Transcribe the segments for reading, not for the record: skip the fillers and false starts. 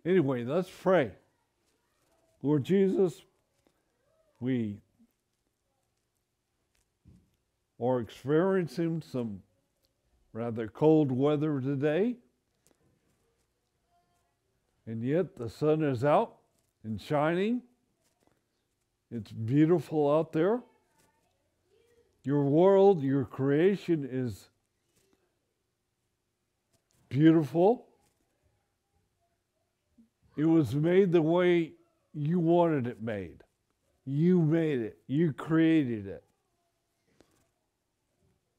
Anyway, let's pray. Lord Jesus, we are experiencing some rather cold weather today, and yet the sun is out and shining. It's beautiful out there. Your world, your creation is beautiful. It was made the way you wanted it made. You made it. You created it.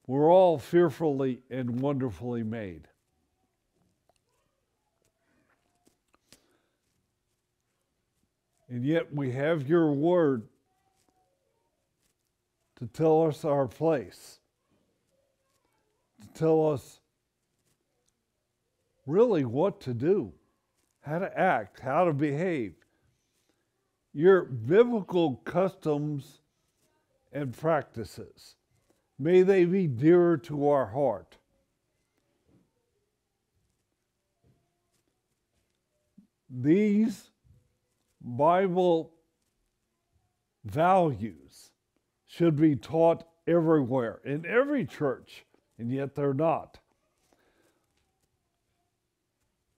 We're all fearfully and wonderfully made. And yet we have your word to tell us our place, to tell us really what to do, how to act, how to behave. Your biblical customs and practices, may they be dearer to our heart. These Bible values should be taught everywhere, in every church, and yet they're not.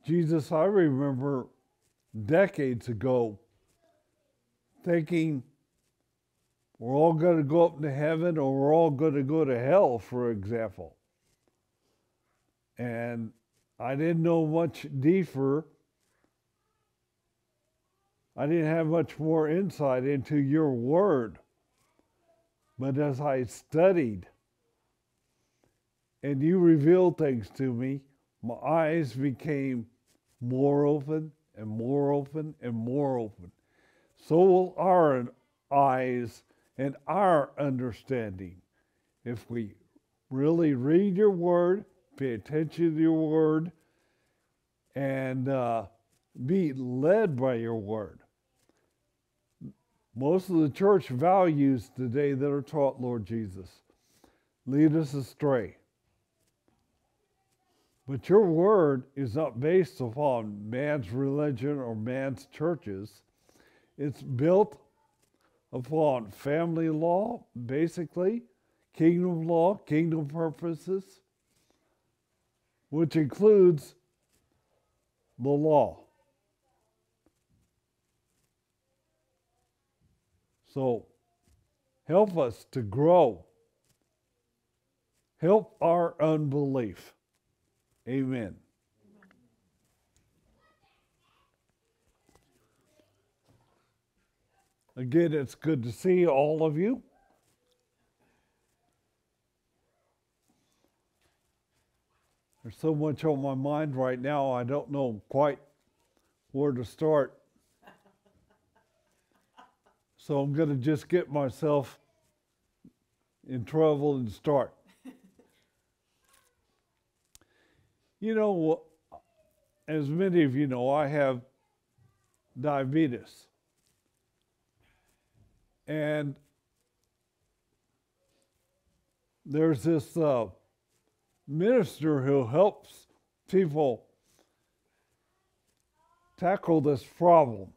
Jesus, I remember decades ago thinking we're all going to go up to heaven or we're all going to go to hell, for example. And I didn't know much deeper. I didn't have much more insight into your word. But as I studied and you revealed things to me, my eyes became more open and more open and more open. So will our eyes and our understanding if we really read your word, pay attention to your word, and be led by your word. Most of the church values today that are taught, Lord Jesus, lead us astray. But your word is not based upon man's religion or man's churches. It's built upon family law, basically, kingdom law, kingdom purposes, which includes the law. So help us to grow. Help our unbelief. Amen. Again, it's good to see all of you. There's so much on my mind right now, I don't know quite where to start. So I'm going to just get myself in trouble and start. You know, as many of you know, I have diabetes. And there's this minister who helps people tackle this problem,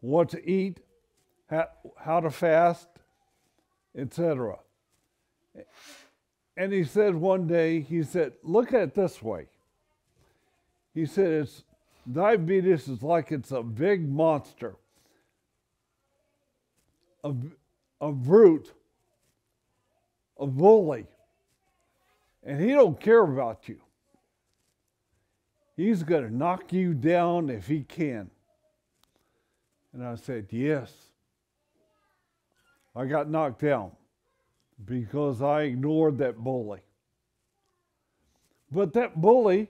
what to eat, how to fast, etc. And he said one day, he said, look at it this way. He said, diabetes is like it's a big monster, a brute, a bully, and he don't care about you. He's going to knock you down if he can. And I said, yes. I got knocked down because I ignored that bully. But that bully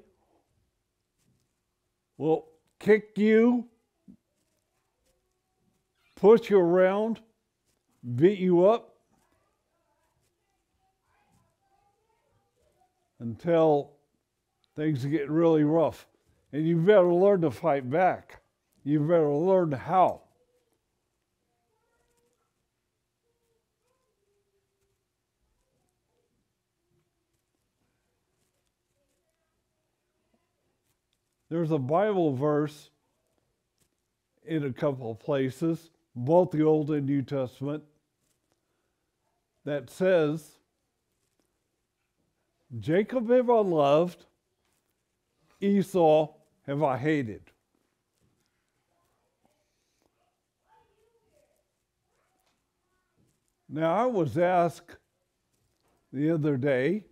will kick you, push you around, beat you up until things get really rough. And you better learn to fight back. You better learn how. There's a Bible verse in a couple of places, both the Old and New Testament, that says, Jacob have I loved, Esau have I hated. Now, I was asked the other day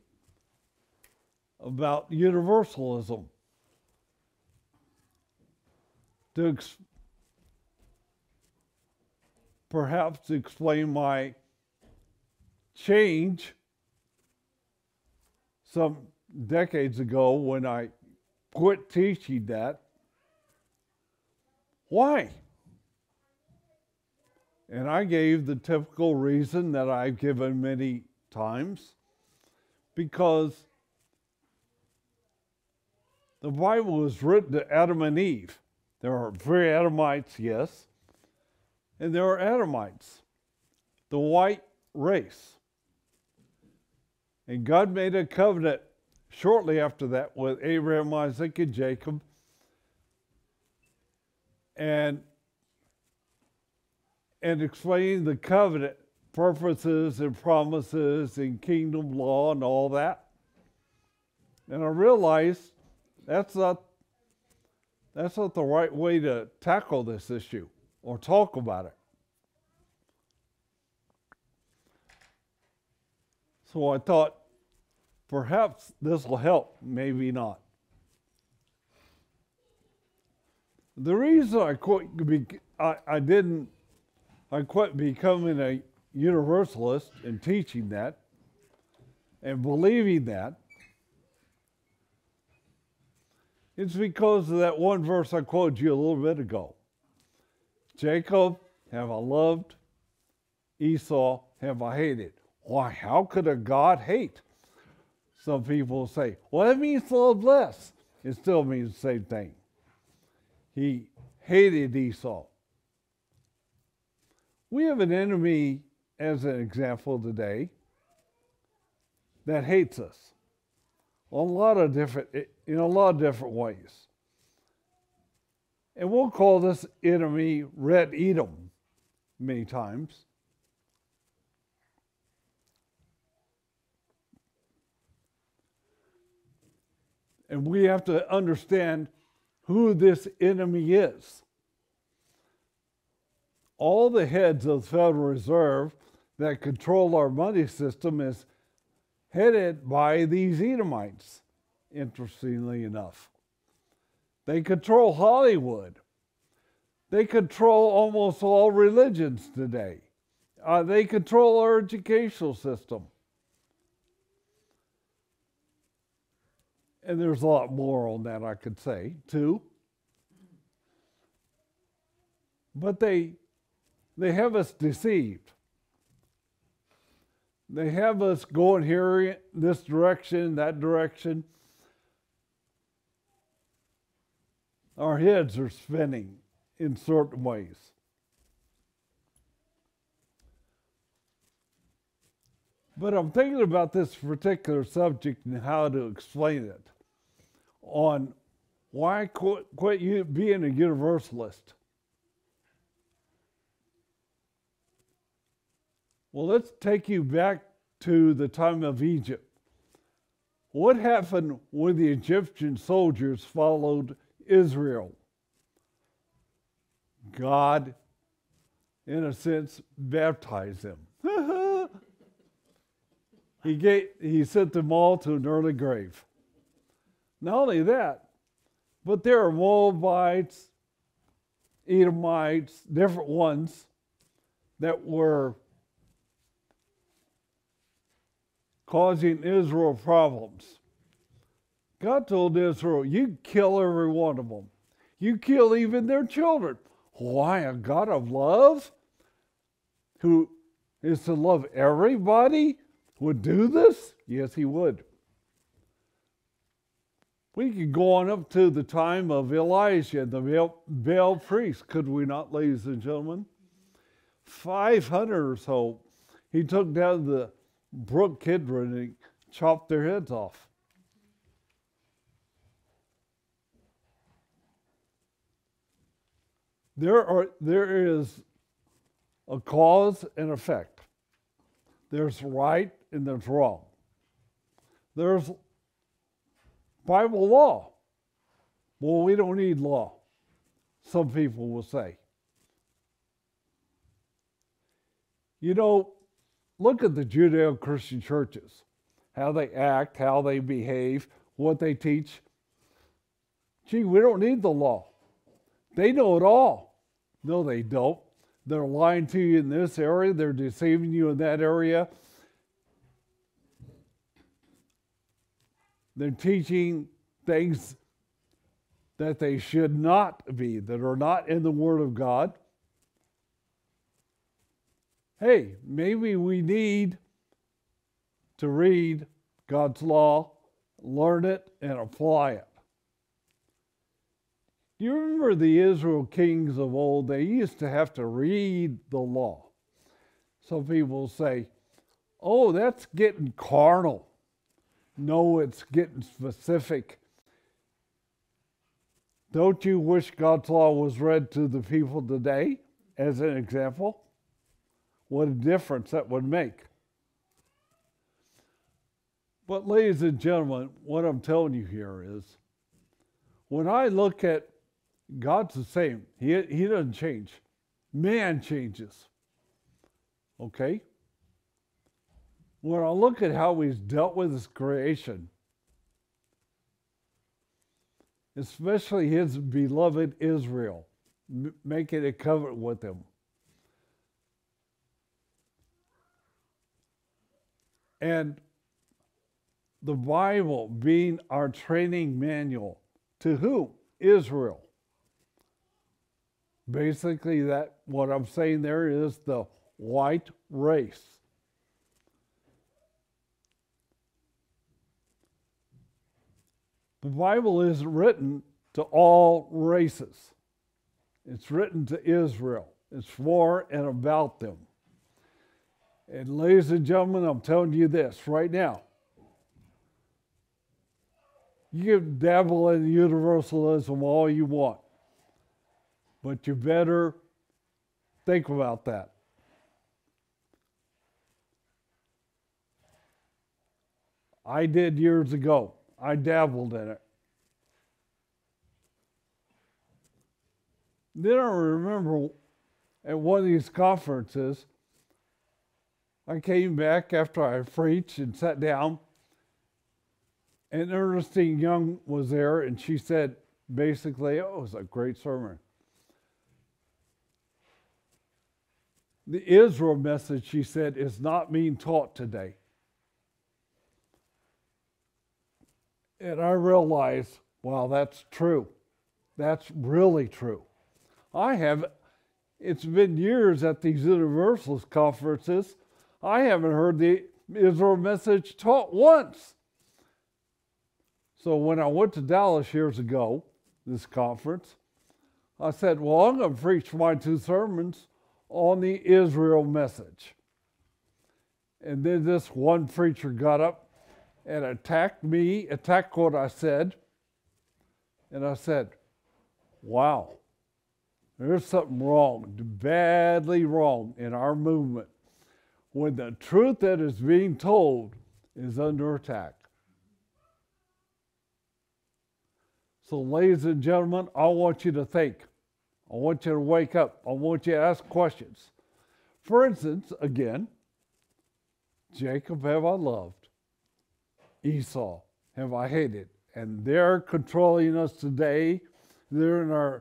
about universalism to perhaps explain my change some decades ago when I quit teaching that. Why? And I gave the typical reason that I've given many times, because the Bible was written to Adam and Eve. There are pre-Adamites, yes, and there are Adamites, the white race. And God made a covenant shortly after that with Abraham, Isaac, and Jacob. And explaining the covenant purposes and promises and kingdom law and all that. And I realized that's not the right way to tackle this issue or talk about it. So I thought, perhaps this will help, maybe not. The reason I quit becoming a universalist and teaching that and believing that is because of that one verse I quoted you a little bit ago. Jacob have I loved, Esau have I hated. Why, how could a God hate? Some people say, well, that means love less. It still means the same thing. He hated Esau. We have an enemy, as an example today, that hates us in a lot of different ways. And we'll call this enemy Red Edom many times. And we have to understand who this enemy is. All the heads of the Federal Reserve that control our money system is headed by these Edomites, interestingly enough. They control Hollywood. They control almost all religions today. They control our educational system. And there's a lot more on that I could say, too. But they have us deceived. They have us going here, this direction, that direction. Our heads are spinning in certain ways. But I'm thinking about this particular subject and how to explain it on why quit being a universalist. Well, let's take you back to the time of Egypt. What happened when the Egyptian soldiers followed Israel? God, in a sense, baptized them. He sent them all to an early grave. Not only that, but there are Moabites, Edomites, different ones that were causing Israel problems. God told Israel, you kill every one of them. You kill even their children. Why? A God of love, who is to love everybody, would do this? Yes, he would. We could go on up to the time of Elijah, the Baal priest, could we not, ladies and gentlemen? 500 or so. He took down the brook Kidron and chopped their heads off. There is a cause and effect. There's right and there's wrong. There's Bible law. Well, we don't need law, some people will say. You know, look at the Judeo-Christian churches, how they act, how they behave, what they teach. Gee, we don't need the law. They know it all. No, they don't. They're lying to you in this area. They're deceiving you in that area. They're teaching things that they should not be, that are not in the Word of God. Hey, maybe we need to read God's law, learn it, and apply it. Do you remember the Israel kings of old? They used to have to read the law. Some people say, oh, that's getting carnal. No, it's getting specific. Don't you wish God's law was read to the people today, as an example? What a difference that would make. But ladies and gentlemen, what I'm telling you here is, when I look at God's the same. He doesn't change. Man changes. Okay? When I look at how he's dealt with his creation, especially his beloved Israel, making a covenant with him, and the Bible being our training manual to who? Israel. Basically, that what I'm saying there is the white race. The Bible isn't written to all races. It's written to Israel. It's for and about them. And ladies and gentlemen, I'm telling you this right now. You can dabble in universalism all you want, but you better think about that. I did years ago. I dabbled in it. Then I remember at one of these conferences, I came back after I preached and sat down, and Ernestine Young was there, and she said, basically, oh, it was a great sermon. The Israel message, she said, is not being taught today. And I realized, wow, that's true. That's really true. It's been years at these Universalist conferences, I haven't heard the Israel message taught once. So when I went to Dallas years ago, this conference, I said, well, I'm going to preach my 2 sermons on the Israel message. And then this one preacher got up and attacked me, attacked what I said. And I said, wow, there's something wrong, badly wrong in our movement when the truth that is being told is under attack. So ladies and gentlemen, I want you to think. I want you to wake up. I want you to ask questions. For instance, again, Jacob have I loved, Esau have I hated. And they're controlling us today. They're in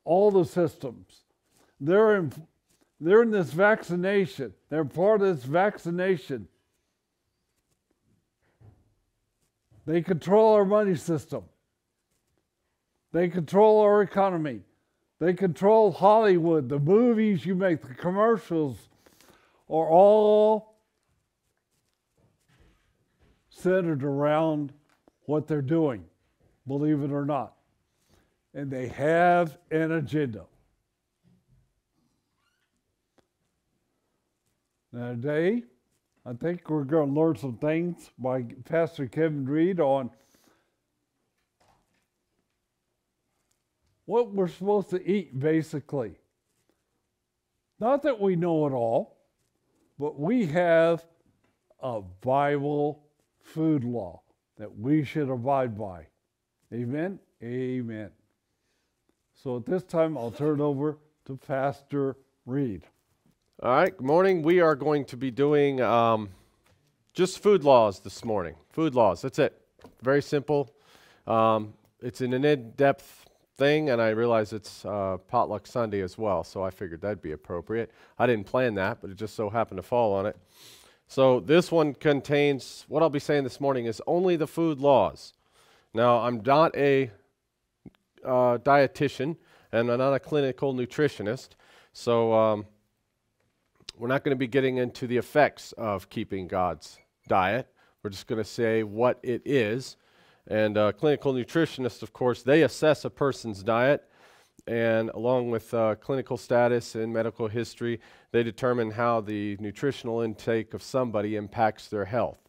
all the systems. They're in this vaccination. They're part of this vaccination. They control our money system. They control our economy. They control Hollywood. The movies you make, the commercials are all centered around what they're doing, believe it or not. And they have an agenda. Now today, I think we're going to learn some things by Pastor Kevin Reed on what we're supposed to eat, basically. Not that we know it all, but we have a Bible food law that we should abide by. Amen? Amen. So at this time, I'll turn it over to Pastor Reed. All right, good morning. We are going to be doing just food laws this morning. Food laws, that's it. Very simple. It's an in-depth thing, and I realize it's Potluck Sunday as well, so I figured that'd be appropriate. I didn't plan that, but it just so happened to fall on it. So this one contains, what I'll be saying this morning is only the food laws. Now, I'm not a dietitian, and I'm not a clinical nutritionist, so we're not going to be getting into the effects of keeping God's diet. We're just going to say what it is. And clinical nutritionists, of course, they assess a person's diet, and along with clinical status and medical history, they determine how the nutritional intake of somebody impacts their health.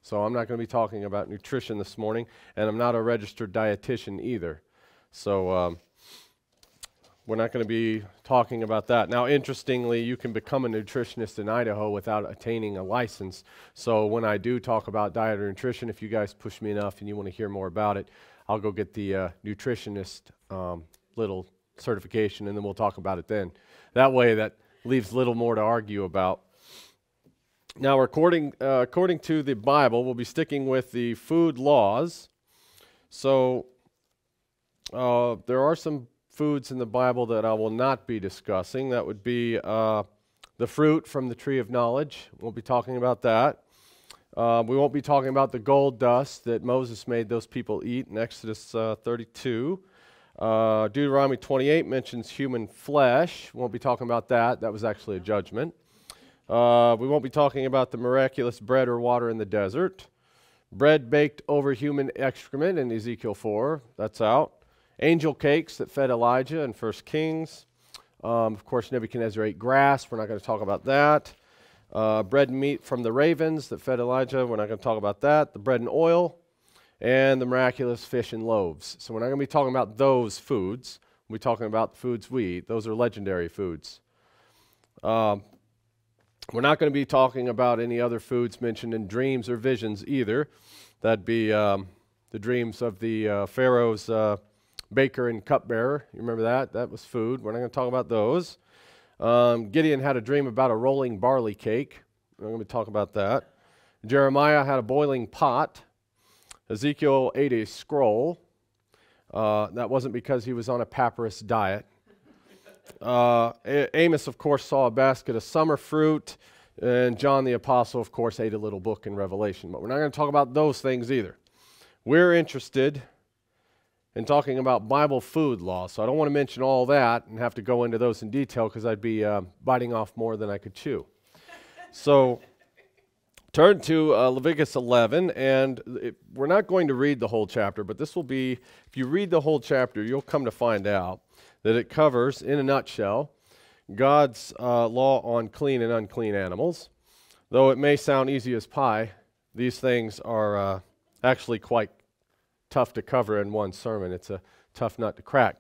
So I'm not going to be talking about nutrition this morning, and I'm not a registered dietitian either. So we're not going to be talking about that. Now, interestingly, you can become a nutritionist in Idaho without attaining a license. So when I do talk about diet or nutrition, if you guys push me enough and you want to hear more about it, I'll go get the nutritionist little certification, and then we'll talk about it then. That way, that leaves little more to argue about. Now, according to the Bible, we'll be sticking with the food laws. So there are some foods in the Bible that I will not be discussing. That would be the fruit from the tree of knowledge. We'll be talking about that. We won't be talking about the gold dust that Moses made those people eat in Exodus 32. Deuteronomy 28 mentions human flesh. We won't be talking about that. That was actually a judgment. We won't be talking about the miraculous bread or water in the desert. Bread baked over human excrement in Ezekiel 4. That's out. Angel cakes that fed Elijah in 1 Kings. Of course, Nebuchadnezzar ate grass. We're not going to talk about that. Bread and meat from the ravens that fed Elijah. We're not going to talk about that. The bread and oil. And the miraculous fish and loaves. So we're not going to be talking about those foods. We'll be talking about the foods we eat. Those are legendary foods. We're not going to be talking about any other foods mentioned in dreams or visions either. That'd be the dreams of the Pharaoh's baker and cupbearer. You remember that? That was food. We're not going to talk about those. Gideon had a dream about a rolling barley cake. We're going to talk about that. Jeremiah had a boiling pot. Ezekiel ate a scroll. That wasn't because he was on a papyrus diet. Amos, of course, saw a basket of summer fruit. And John the Apostle, of course, ate a little book in Revelation. But we're not going to talk about those things either. We're interested in talking about Bible food law. So I don't want to mention all that and have to go into those in detail because I'd be biting off more than I could chew. So turn to Leviticus 11, and we're not going to read the whole chapter, but this will be, if you read the whole chapter, you'll come to find out that it covers, in a nutshell, God's law on clean and unclean animals. Though it may sound easy as pie, these things are actually quite tough to cover in one sermon. It's a tough nut to crack.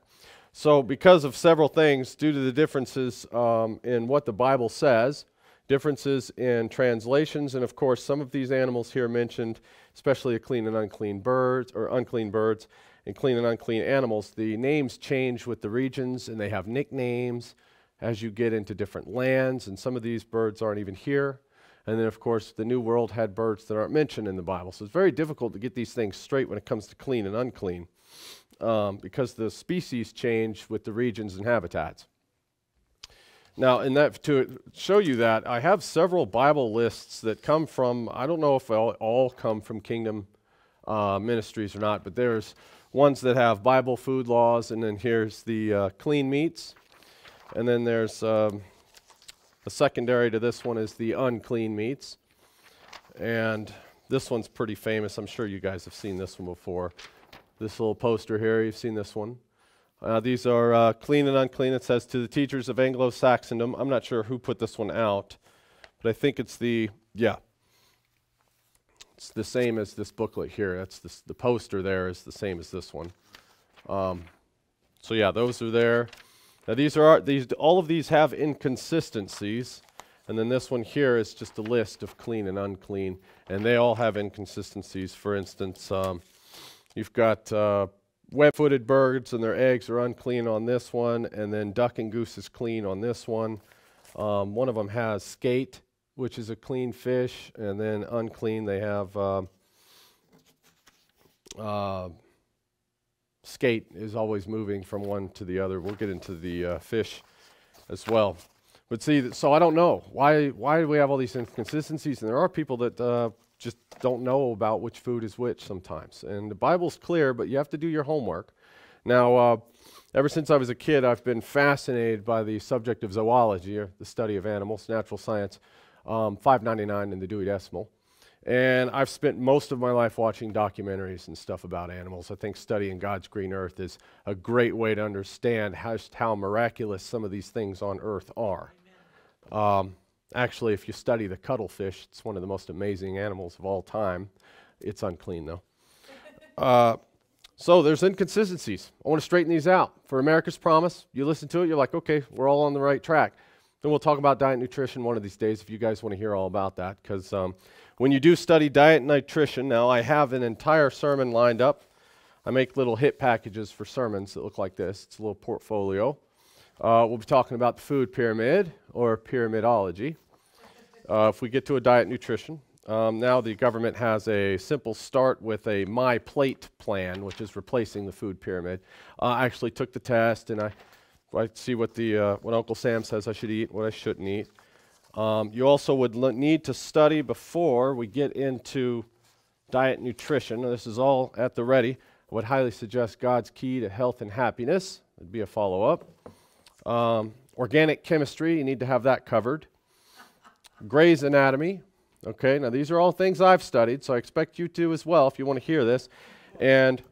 So because of several things, due to the differences in what the Bible says, differences in translations, and of course some of these animals here mentioned, especially the clean and unclean birds, or unclean birds, and clean and unclean animals, the names change with the regions, and they have nicknames as you get into different lands, and some of these birds aren't even here. And then, of course, the New World had birds that aren't mentioned in the Bible. So it's very difficult to get these things straight when it comes to clean and unclean because the species change with the regions and habitats. Now, to show you that, I have several Bible lists that come from, I don't know if all come from Kingdom Ministries or not, but there's ones that have Bible food laws, and then here's the clean meats. And then there's a secondary to this one is the unclean meats. And this one's pretty famous. I'm sure you guys have seen this one before. This little poster here, you've seen this one. These are clean and unclean. It says, to the teachers of Anglo-Saxondom. I'm not sure who put this one out, but I think it's it's the same as this booklet here. That's the poster there is the same as this one. So yeah, those are there. Now all of these have inconsistencies, and then this one here is just a list of clean and unclean, and they all have inconsistencies. For instance, you've got web-footed birds and their eggs are unclean on this one, and then duck and goose is clean on this one. One of them has skate, which is a clean fish, and then unclean they have skate is always moving from one to the other. We'll get into the fish as well. But see, so I don't know. Why do we have all these inconsistencies? And there are people that just don't know about which food is which sometimes. And the Bible's clear, but you have to do your homework. Now, ever since I was a kid, I've been fascinated by the subject of zoology, or the study of animals, natural science, 599 in the Dewey Decimal. And I've spent most of my life watching documentaries and stuff about animals. I think studying God's green earth is a great way to understand how miraculous some of these things on earth are. Actually, if you study the cuttlefish, it's one of the most amazing animals of all time. It's unclean, though. So there's inconsistencies. I want to straighten these out. For America's Promise, you listen to it, you're like, okay, we're all on the right track. Then we'll talk about diet and nutrition one of these days if you guys want to hear all about that. Because when you do study diet and nutrition, now I have an entire sermon lined up. I make little hit packages for sermons that look like this. It's a little portfolio. We'll be talking about the food pyramid, or pyramidology, if we get to a diet and nutrition. Now the government has a simple start with a My Plate plan, which is replacing the food pyramid. I actually took the test, and I see what what Uncle Sam says I should eat, what I shouldn't eat. You also would need to study before we get into diet and nutrition. This is all at the ready. I would highly suggest God's Key to Health and Happiness. It'd be a follow-up. Organic chemistry, you need to have that covered. Gray's Anatomy. Okay, now these are all things I've studied, so I expect you to as well if you want to hear this. And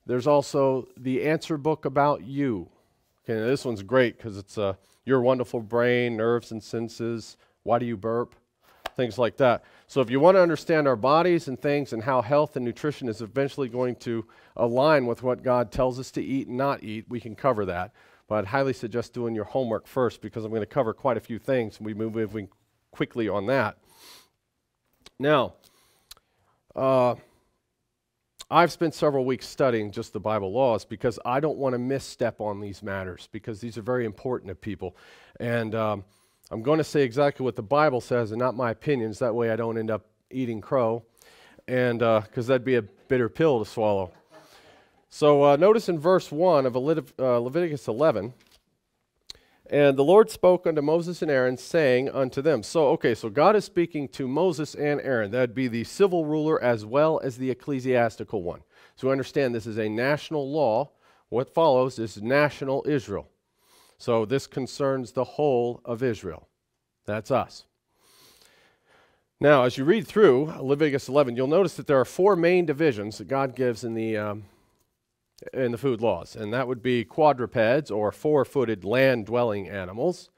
there's also the answer book about you. Okay, now this one's great because it's your wonderful brain, nerves and senses, why do you burp, things like that. So if you want to understand our bodies and things and how health and nutrition is eventually going to align with what God tells us to eat and not eat, we can cover that. But I'd highly suggest doing your homework first because I'm going to cover quite a few things and we move moving quickly on that. Now, I've spent several weeks studying just the Bible laws because I don't want to misstep on these matters because these are very important to people. And I'm going to say exactly what the Bible says and not my opinions. That way I don't end up eating crow, and because that'd be a bitter pill to swallow. So notice in verse 1 of Leviticus 11, and the Lord spoke unto Moses and Aaron, saying unto them. So God is speaking to Moses and Aaron. That'd be the civil ruler as well as the ecclesiastical one. So understand this is a national law. What follows is national Israel. So this concerns the whole of Israel. That's us. Now, as you read through Leviticus 11, you'll notice that there are four main divisions that God gives in the food laws, and that would be quadrupeds, or four-footed land-dwelling animals.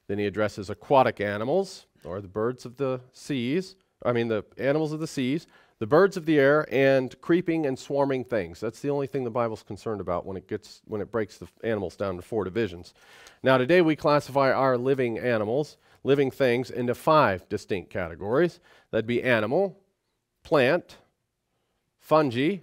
Then he addresses aquatic animals, or the birds of the seas, the animals of the seas, the birds of the air, and creeping and swarming things. That's the only thing the Bible's concerned about when it breaks the animals down to four divisions. Now today we classify our living animals, living things, into 5 distinct categories. That'd be animal, plant, fungi,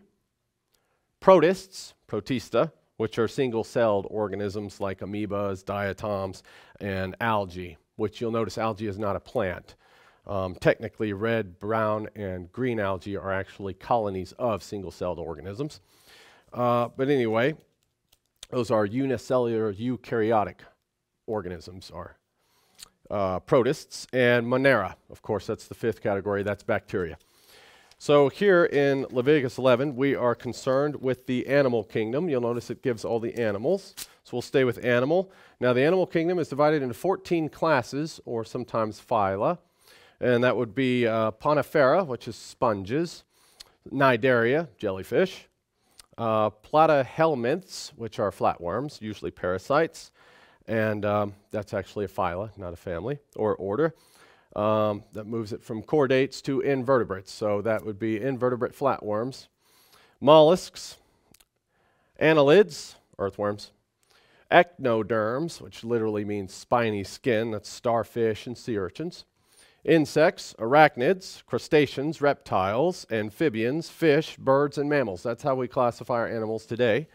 protists, protista, which are single-celled organisms like amoebas, diatoms, and algae, which you'll notice algae is not a plant. Technically, red, brown, and green algae are actually colonies of single-celled organisms. But anyway, those are unicellular eukaryotic organisms, are protists, and monera. Of course, that's the 5th category. That's bacteria. So here in Leviticus 11, we are concerned with the animal kingdom. You'll notice it gives all the animals. So we'll stay with animal. Now the animal kingdom is divided into 14 classes, or sometimes phyla. And that would be Ponifera, which is sponges, Cnidaria, jellyfish, Platyhelminths, which are flatworms, usually parasites. And that's actually a phyla, not a family or order. That moves it from chordates to invertebrates. So that would be invertebrate flatworms, mollusks, annelids, earthworms, echinoderms, which literally means spiny skin, that's starfish and sea urchins. Insects, arachnids, crustaceans, reptiles, amphibians, fish, birds, and mammals. That's how we classify our animals today.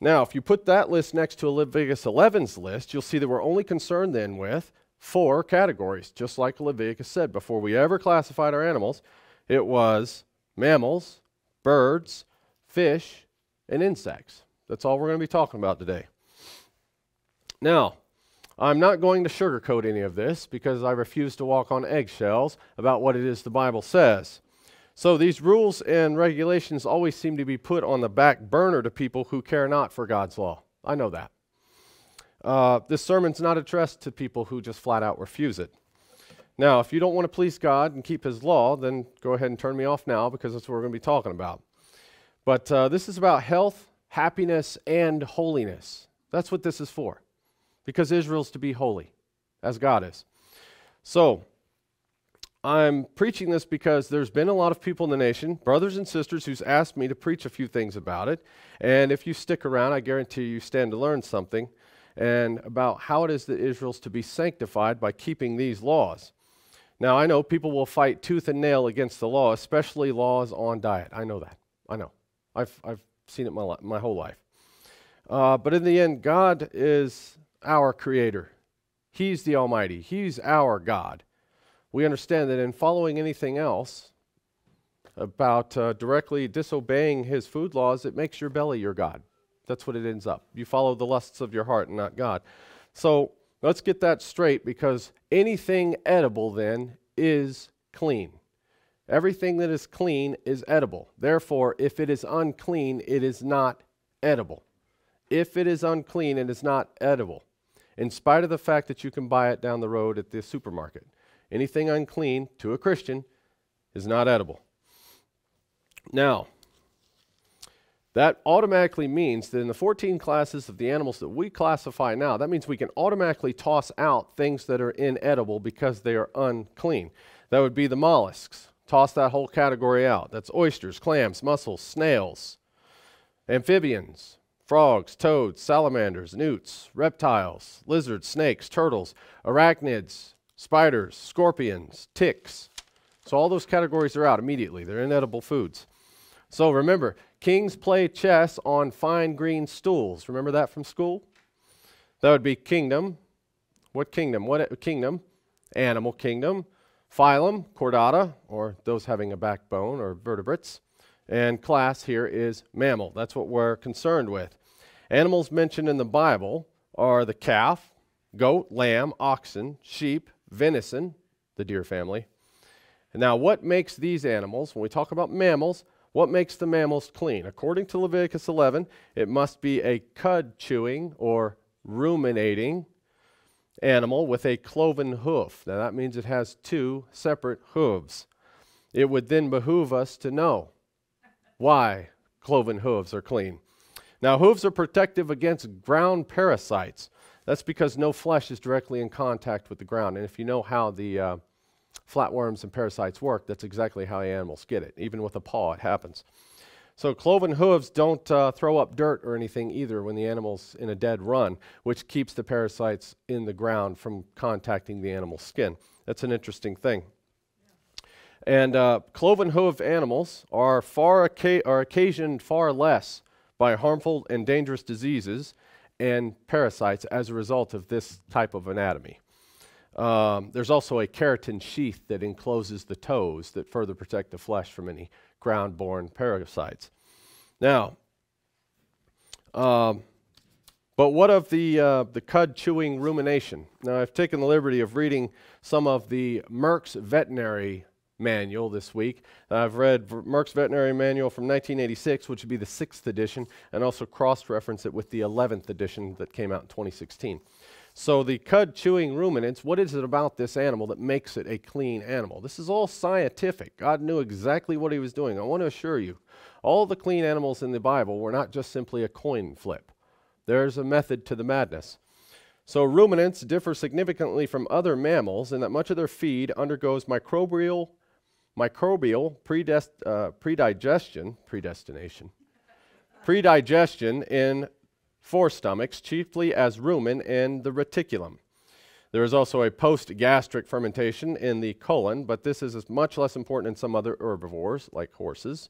Now, if you put that list next to Leviticus 11's list, you'll see that we're only concerned then with 4 categories, just like Leviticus said. Before we ever classified our animals, it was mammals, birds, fish, and insects. That's all we're going to be talking about today. Now, I'm not going to sugarcoat any of this because I refuse to walk on eggshells about what it is the Bible says. So these rules and regulations always seem to be put on the back burner to people who care not for God's law. I know that. This sermon's not addressed to people who just flat out refuse it. Now, if you don't want to please God and keep His law, then go ahead and turn me off now because that's what we're going to be talking about. But this is about health, happiness, and holiness. That's what this is for. Because Israel's to be holy, as God is. So, I'm preaching this because there's been a lot of people in the nation, brothers and sisters, who's asked me to preach a few things about it. And if you stick around, I guarantee you stand to learn something and about how it is that Israel's to be sanctified by keeping these laws. Now, I know people will fight tooth and nail against the law, especially laws on diet. I know that. I know. I've seen it my whole life. But in the end, God is our Creator. He's the Almighty. He's our God. We understand that in following anything else about directly disobeying His food laws, it makes your belly your God. That's what it ends up. You follow the lusts of your heart and not God. So let's get that straight, because anything edible then is clean. Everything that is clean is edible. Therefore, if it is unclean, it is not edible. If it is unclean, it is not edible, in spite of the fact that you can buy it down the road at the supermarket. Anything unclean to a Christian is not edible. Now, that automatically means that in the 14 classes of the animals that we classify now, that means we can automatically toss out things that are inedible because they are unclean. That would be the mollusks. Toss that whole category out. That's oysters, clams, mussels, snails, amphibians, frogs, toads, salamanders, newts, reptiles, lizards, snakes, turtles, arachnids, spiders, scorpions, ticks. So all those categories are out immediately. They're inedible foods. So remember, kings play chess on fine green stools. Remember that from school? That would be kingdom. What kingdom? What kingdom? Animal kingdom. Phylum, chordata, or those having a backbone or vertebrates. And class here is mammal. That's what we're concerned with. Animals mentioned in the Bible are the calf, goat, lamb, oxen, sheep, venison, the deer family. And now what makes these animals, when we talk about mammals, what makes the mammals clean? According to Leviticus 11, it must be a cud-chewing or ruminating animal with a cloven hoof. Now that means it has 2 separate hooves. It would then behoove us to know why cloven hooves are clean. Now, hooves are protective against ground parasites. That's because no flesh is directly in contact with the ground. And if you know how the flatworms and parasites work, that's exactly how animals get it. Even with a paw, it happens. So cloven hooves don't throw up dirt or anything either when the animal's in a dead run, which keeps the parasites in the ground from contacting the animal's skin. That's an interesting thing. And cloven hoof animals are occasioned far less by harmful and dangerous diseases and parasites as a result of this type of anatomy. There's also a keratin sheath that encloses the toes that further protect the flesh from any ground-borne parasites. Now, but what of the cud-chewing rumination? Now, I've taken the liberty of reading some of the Merck's veterinary manual this week. I've read Merck's veterinary manual from 1986, which would be the 6th edition, and also cross-reference it with the 11th edition that came out in 2016. So the cud-chewing ruminants, what is it about this animal that makes it a clean animal? This is all scientific. God knew exactly what He was doing. I want to assure you, all the clean animals in the Bible were not just simply a coin flip. There's a method to the madness. So ruminants differ significantly from other mammals in that much of their feed undergoes microbial predigestion in 4 stomachs, chiefly as rumen and the reticulum. There is also a post-gastric fermentation in the colon, but this is much less important in some other herbivores, like horses.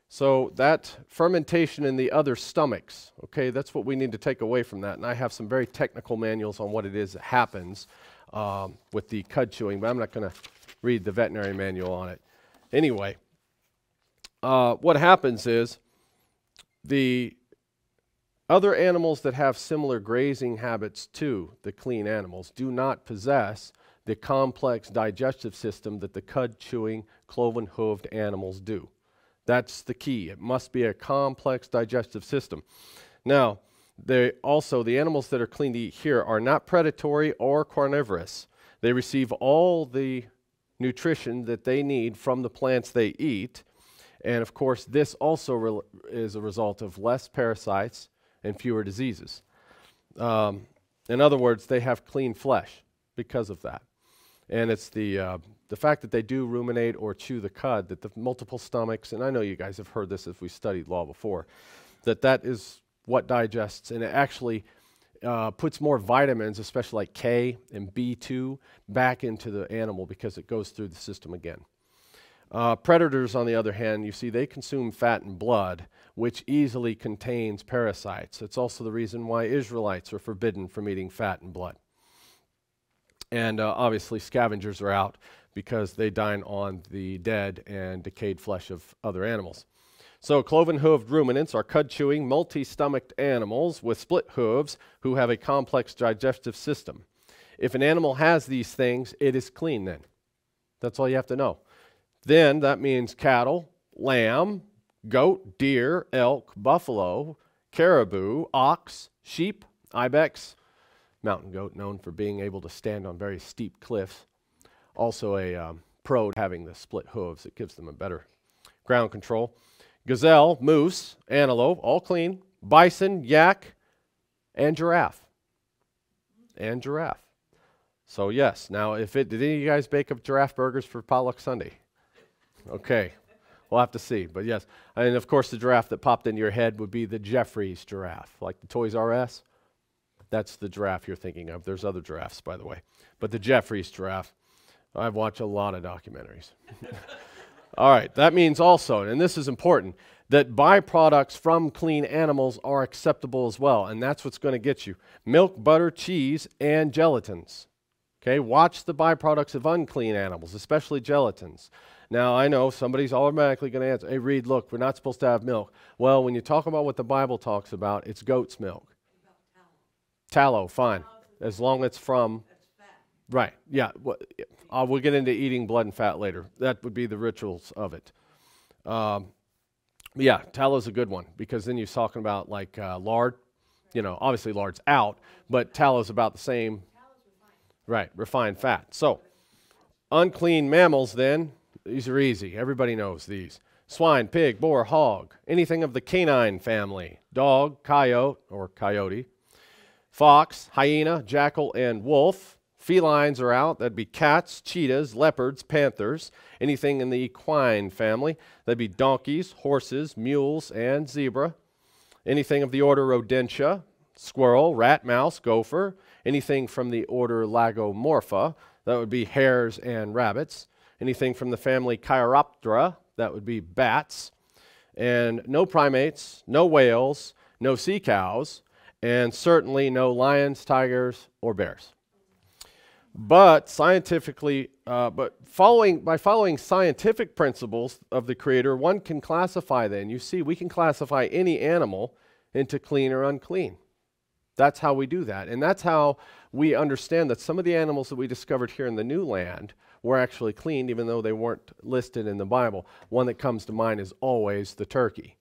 So that fermentation in the other stomachs, okay, that's what we need to take away from that. And I have some very technical manuals on what it is that happens with the cud chewing, but I'm not going to read the veterinary manual on it. Anyway, what happens is the other animals that have similar grazing habits to the clean animals do not possess the complex digestive system that the cud-chewing, cloven-hooved animals do. That's the key. It must be a complex digestive system. Now, the animals that are clean to eat here are not predatory or carnivorous. They receive all the nutrition that they need from the plants they eat. And of course, this also is a result of less parasites and fewer diseases. In other words, they have clean flesh because of that. And it's the fact that they do ruminate or chew the cud, that the multiple stomachs, and I know you guys have heard this if we studied law before, that is what digests, and it actually puts more vitamins, especially like K and B2, back into the animal because it goes through the system again. Predators, on the other hand, you see they consume fat and blood, which easily contains parasites. It's also the reason why Israelites are forbidden from eating fat and blood. And obviously scavengers are out because they dine on the dead and decayed flesh of other animals. So cloven-hooved ruminants are cud-chewing, multi-stomached animals with split hooves who have a complex digestive system. If an animal has these things, it is clean then. That's all you have to know. Then that means cattle, lamb, goat, deer, elk, buffalo, caribou, ox, sheep, ibex, mountain goat known for being able to stand on very steep cliffs. Also a pro having the split hooves. It gives them a better ground control. Gazelle, moose, antelope, all clean. Bison, yak, and giraffe. And giraffe. So yes, now did any of you guys bake up giraffe burgers for potluck Sunday? Okay, we'll have to see, but yes. And of course the giraffe that popped into your head would be the Jeffries giraffe, like the Toys R Us. That's the giraffe you're thinking of. There's other giraffes, by the way. But the Jeffries giraffe, I've watched a lot of documentaries. All right, that means also, and this is important, that byproducts from clean animals are acceptable as well, and that's what's going to get you. Milk, butter, cheese, and gelatins. Okay, watch the byproducts of unclean animals, especially gelatins. Now, I know somebody's automatically going to answer, hey, Reed, look, we're not supposed to have milk. Well, when you talk about what the Bible talks about, it's goat's milk. Tallow, fine, as long as it's from... Right, yeah. We'll get into eating blood and fat later. That would be the rituals of it. Yeah, tallow's a good one because then you're talking about like lard. You know, obviously lard's out, but tallow's about the same. Right, refined fat. So, unclean mammals then, these are easy. Everybody knows these. Swine, pig, boar, hog, anything of the canine family. Dog, coyote, fox, hyena, jackal, and wolf. Felines are out. That'd be cats, cheetahs, leopards, panthers. Anything in the equine family. That'd be donkeys, horses, mules, and zebra. Anything of the order Rodentia, squirrel, rat, mouse, gopher. Anything from the order Lagomorpha. That would be hares and rabbits. Anything from the family Chiroptera. That would be bats. And no primates, no whales, no sea cows, and certainly no lions, tigers, or bears. But scientifically, by following scientific principles of the Creator, one can classify then. You see, we can classify any animal into clean or unclean. That's how we do that. And that's how we understand that some of the animals that we discovered here in the new land were actually clean, even though they weren't listed in the Bible. One that comes to mind is always the turkey.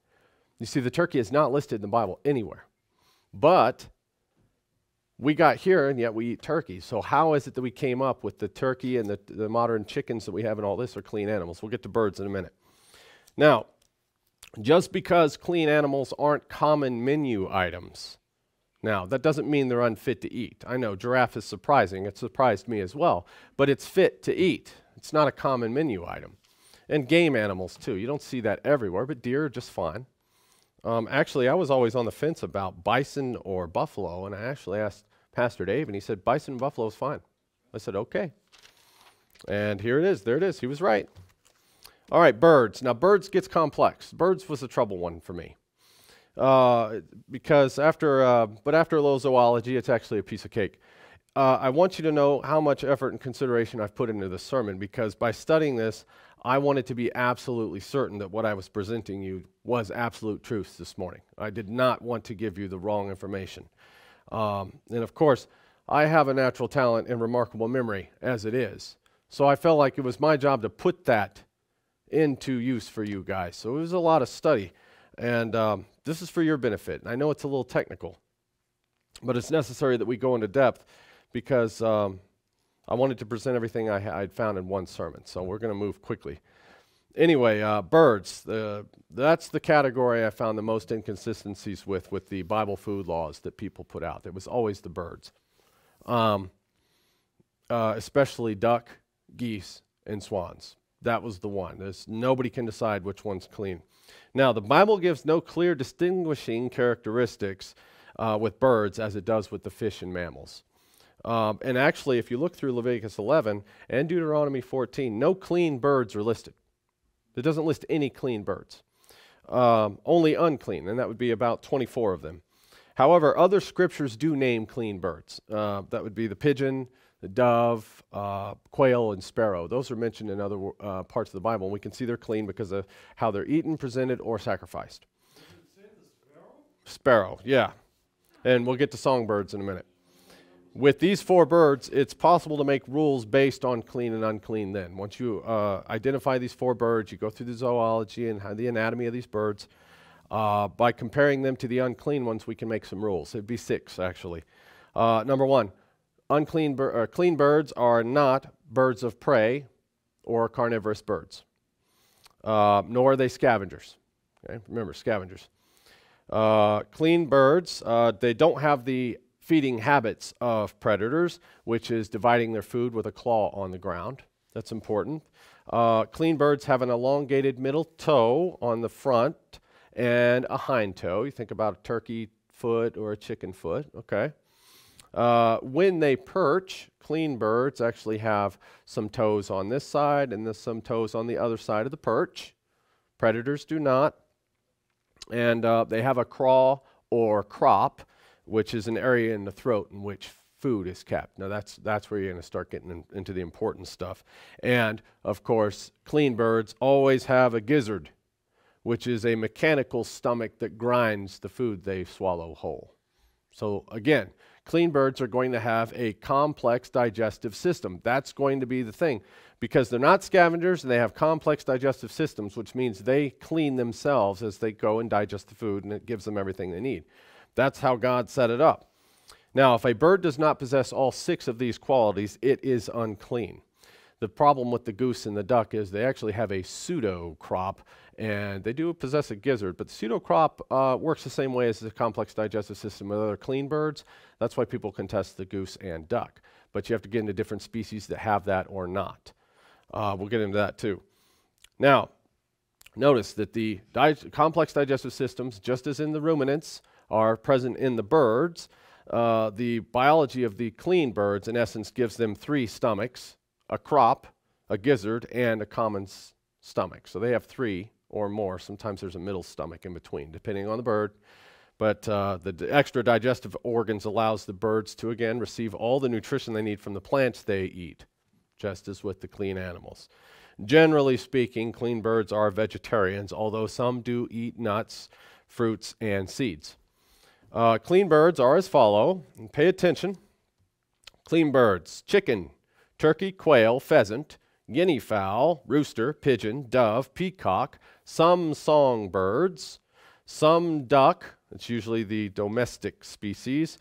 You see, the turkey is not listed in the Bible anywhere. But we got here, and yet we eat turkey. So how is it that we came up with the turkey and the modern chickens that we have and all this are clean animals? We'll get to birds in a minute. Now, just because clean animals aren't common menu items, now, that doesn't mean they're unfit to eat. I know giraffe is surprising. It surprised me as well. But it's fit to eat. It's not a common menu item. And game animals, too. You don't see that everywhere, but deer are just fine. Actually, I was always on the fence about bison or buffalo, and I actually asked Pastor Dave, and he said bison and buffalo is fine. I said, okay. And here it is. There it is. He was right. All right, birds. Now, birds gets complex. Birds was a trouble one for me. Because after a little zoology, it's actually a piece of cake. I want you to know how much effort and consideration I've put into this sermon, because by studying this, I wanted to be absolutely certain that what I was presenting you was absolute truth this morning. I did not want to give you the wrong information. And of course, I have a natural talent and remarkable memory as it is. So I felt like it was my job to put that into use for you guys. So it was a lot of study. And this is for your benefit. I know it's a little technical, but it's necessary that we go into depth, because I wanted to present everything I'd found in one sermon. So we're going to move quickly. Anyway, birds. That's the category I found the most inconsistencies with the Bible food laws that people put out. It was always the birds, especially duck, geese, and swans. That was the one. Nobody can decide which one's clean. Now, the Bible gives no clear distinguishing characteristics with birds as it does with the fish and mammals. And actually, if you look through Leviticus 11 and Deuteronomy 14, no clean birds are listed. It doesn't list any clean birds. Only unclean, and that would be about 24 of them. However, other scriptures do name clean birds. That would be the pigeon, the dove, quail, and sparrow. Those are mentioned in other parts of the Bible, and we can see they're clean because of how they're eaten, presented, or sacrificed. Did it say the sparrow? Sparrow, yeah. And we'll get to songbirds in a minute. With these four birds, it's possible to make rules based on clean and unclean then. Once you identify these four birds, you go through the zoology and the anatomy of these birds. By comparing them to the unclean ones, we can make some rules. It'd be 6, actually. Number 1, clean birds are not birds of prey or carnivorous birds, nor are they scavengers. Okay? Remember, scavengers. Clean birds, they don't have the feeding habits of predators, which is dividing their food with a claw on the ground. That's important. Clean birds have an elongated middle toe on the front and a hind toe. You think about a turkey foot or a chicken foot, okay? When they perch, clean birds actually have some toes on this side and some toes on the other side of the perch. Predators do not. And they have a craw or crop, which is an area in the throat in which food is kept. Now that's where you're going to start getting into the important stuff. And of course, clean birds always have a gizzard, which is a mechanical stomach that grinds the food they swallow whole. So again, clean birds are going to have a complex digestive system. That's going to be the thing, because they're not scavengers and they have complex digestive systems, which means they clean themselves as they go and digest the food, and it gives them everything they need. That's how God set it up. Now, if a bird does not possess all 6 of these qualities, it is unclean. The problem with the goose and the duck is they actually have a pseudo-crop, and they do possess a gizzard, but the pseudo-crop works the same way as the complex digestive system with other clean birds. That's why people contest the goose and duck. But you have to get into different species that have that or not. We'll get into that too. Now, notice that the complex digestive systems, just as in the ruminants, are present in the birds. The biology of the clean birds, in essence, gives them 3 stomachs, a crop, a gizzard, and a common stomach. So they have 3 or more. Sometimes there's a middle stomach in between, depending on the bird. But the extra digestive organs allows the birds to, again, receive all the nutrition they need from the plants they eat, just as with the clean animals. Generally speaking, clean birds are vegetarians, although some do eat nuts, fruits, and seeds. Clean birds are as follow, and pay attention. Clean birds: chicken, turkey, quail, pheasant, guinea fowl, rooster, pigeon, dove, peacock, some songbirds, some duck. It's usually the domestic species,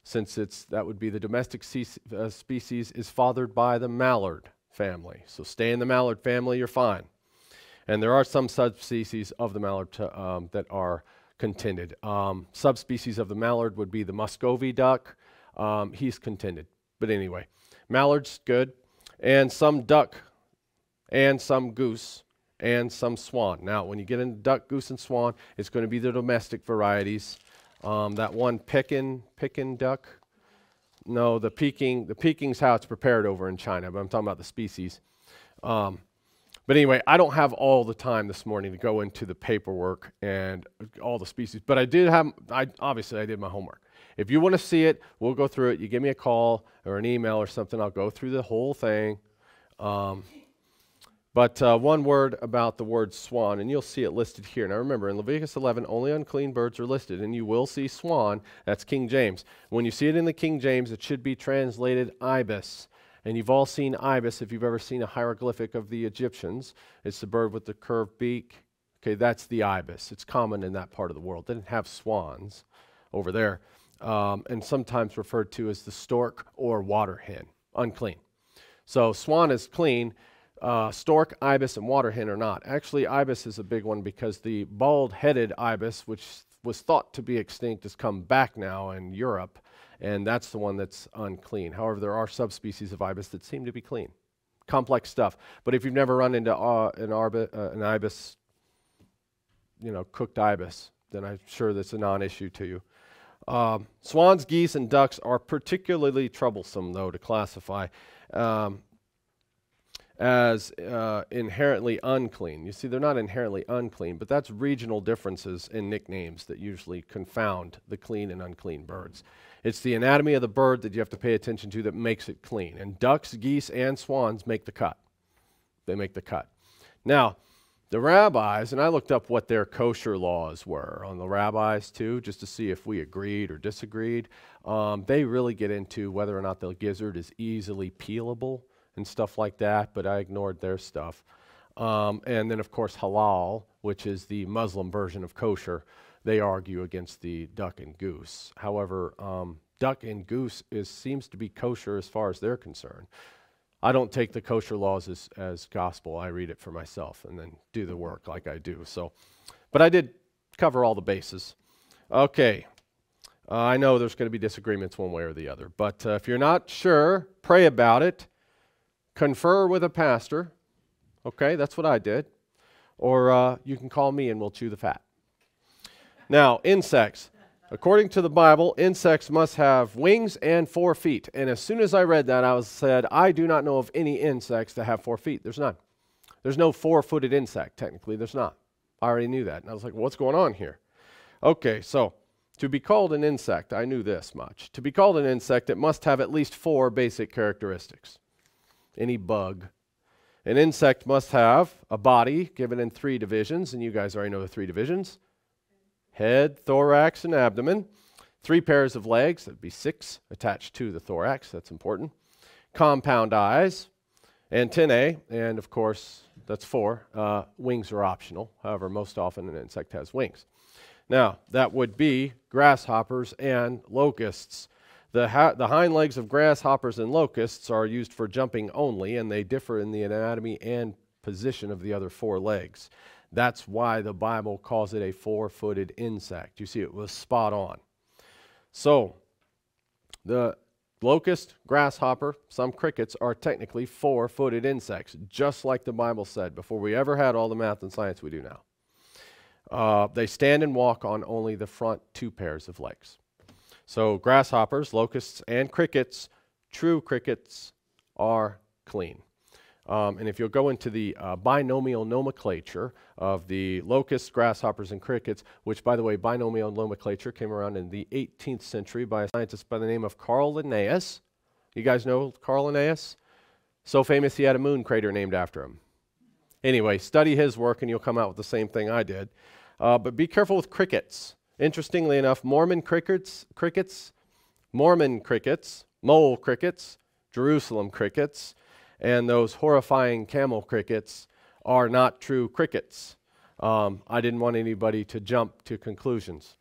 since that would be the domestic species is fathered by the mallard family. So stay in the mallard family, you're fine. And there are some subspecies of the mallard that are contended. Subspecies of the mallard would be the Muscovy duck. He's contended. But anyway, mallard's good. And some duck and some goose and some swan. Now, when you get into duck, goose, and swan, it's going to be the domestic varieties. That one Pekin duck. No, the Peking's how it's prepared over in China, but I'm talking about the species. But anyway, I don't have all the time this morning to go into the paperwork and all the species, but I did obviously I did my homework. If you want to see it, we'll go through it. You give me a call or an email or something. I'll go through the whole thing. But one word about the word swan, and you'll see it listed here. Now remember, in Leviticus 11, only unclean birds are listed, and you will see swan. That's King James. When you see it in the King James, it should be translated ibis. And you've all seen ibis if you've ever seen a hieroglyphic of the Egyptians. It's the bird with the curved beak. Okay, that's the ibis. It's common in that part of the world. They didn't have swans over there. And sometimes referred to as the stork or water hen, unclean. So swan is clean. Stork, ibis, and water hen are not. Actually, ibis is a big one because the bald-headed ibis, which was thought to be extinct, has come back now in Europe, and that's the one that's unclean. However, there are subspecies of ibis that seem to be clean. Complex stuff. But if you've never run into an ibis, cooked ibis, then I'm sure that's a non-issue to you. Swans, geese, and ducks are particularly troublesome, though, to classify as inherently unclean. You see, they're not inherently unclean, but that's regional differences in nicknames that usually confound the clean and unclean birds. It's the anatomy of the bird that you have to pay attention to that makes it clean. And ducks, geese, and swans make the cut. They make the cut. Now, the rabbis, and I looked up what their kosher laws were on the rabbis too, just to see if we agreed or disagreed. They really get into whether or not the gizzard is easily peelable and stuff like that, but I ignored their stuff. And then, of course, halal, which is the Muslim version of kosher. They argue against the duck and goose. However, duck and goose seems to be kosher as far as they're concerned. I don't take the kosher laws as gospel. I read it for myself and then do the work like I do. So, but I did cover all the bases. Okay. I know there's going to be disagreements one way or the other, but if you're not sure, pray about it. Confer with a pastor. Okay, that's what I did. Or you can call me and we'll chew the fat. Now, insects. According to the Bible, insects must have wings and 4 feet. And as soon as I read that, I said, I do not know of any insects that have 4 feet. There's none. There's no 4-footed insect, technically. There's not. I already knew that. And I was like, what's going on here? Okay, so to be called an insect, I knew this much. To be called an insect, it must have at least 4 basic characteristics. Any bug. An insect must have a body given in 3 divisions, and you guys already know the 3 divisions. Head, thorax, and abdomen. 3 pairs of legs, that'd be 6, attached to the thorax, that's important. Compound eyes, antennae, and of course, that's 4. Wings are optional. However, most often an insect has wings. Now, that would be grasshoppers and locusts. The hind legs of grasshoppers and locusts are used for jumping only, and they differ in the anatomy and position of the other 4 legs. That's why the Bible calls it a 4-footed insect. You see, it was spot on. So, the locust, grasshopper, some crickets are technically 4-footed insects, just like the Bible said, before we ever had all the math and science we do now. They stand and walk on only the front 2 pairs of legs. So grasshoppers, locusts, and crickets, true crickets, are clean. And if you'll go into the binomial nomenclature of the locusts, grasshoppers, and crickets, which, by the way, binomial nomenclature came around in the 18th century by a scientist by the name of Carl Linnaeus. You guys know Carl Linnaeus? So famous he had a moon crater named after him. Anyway, study his work and you'll come out with the same thing I did. But be careful with crickets. Interestingly enough, Mormon crickets, mole crickets, Jerusalem crickets, and those horrifying camel crickets are not true crickets. I didn't want anybody to jump to conclusions.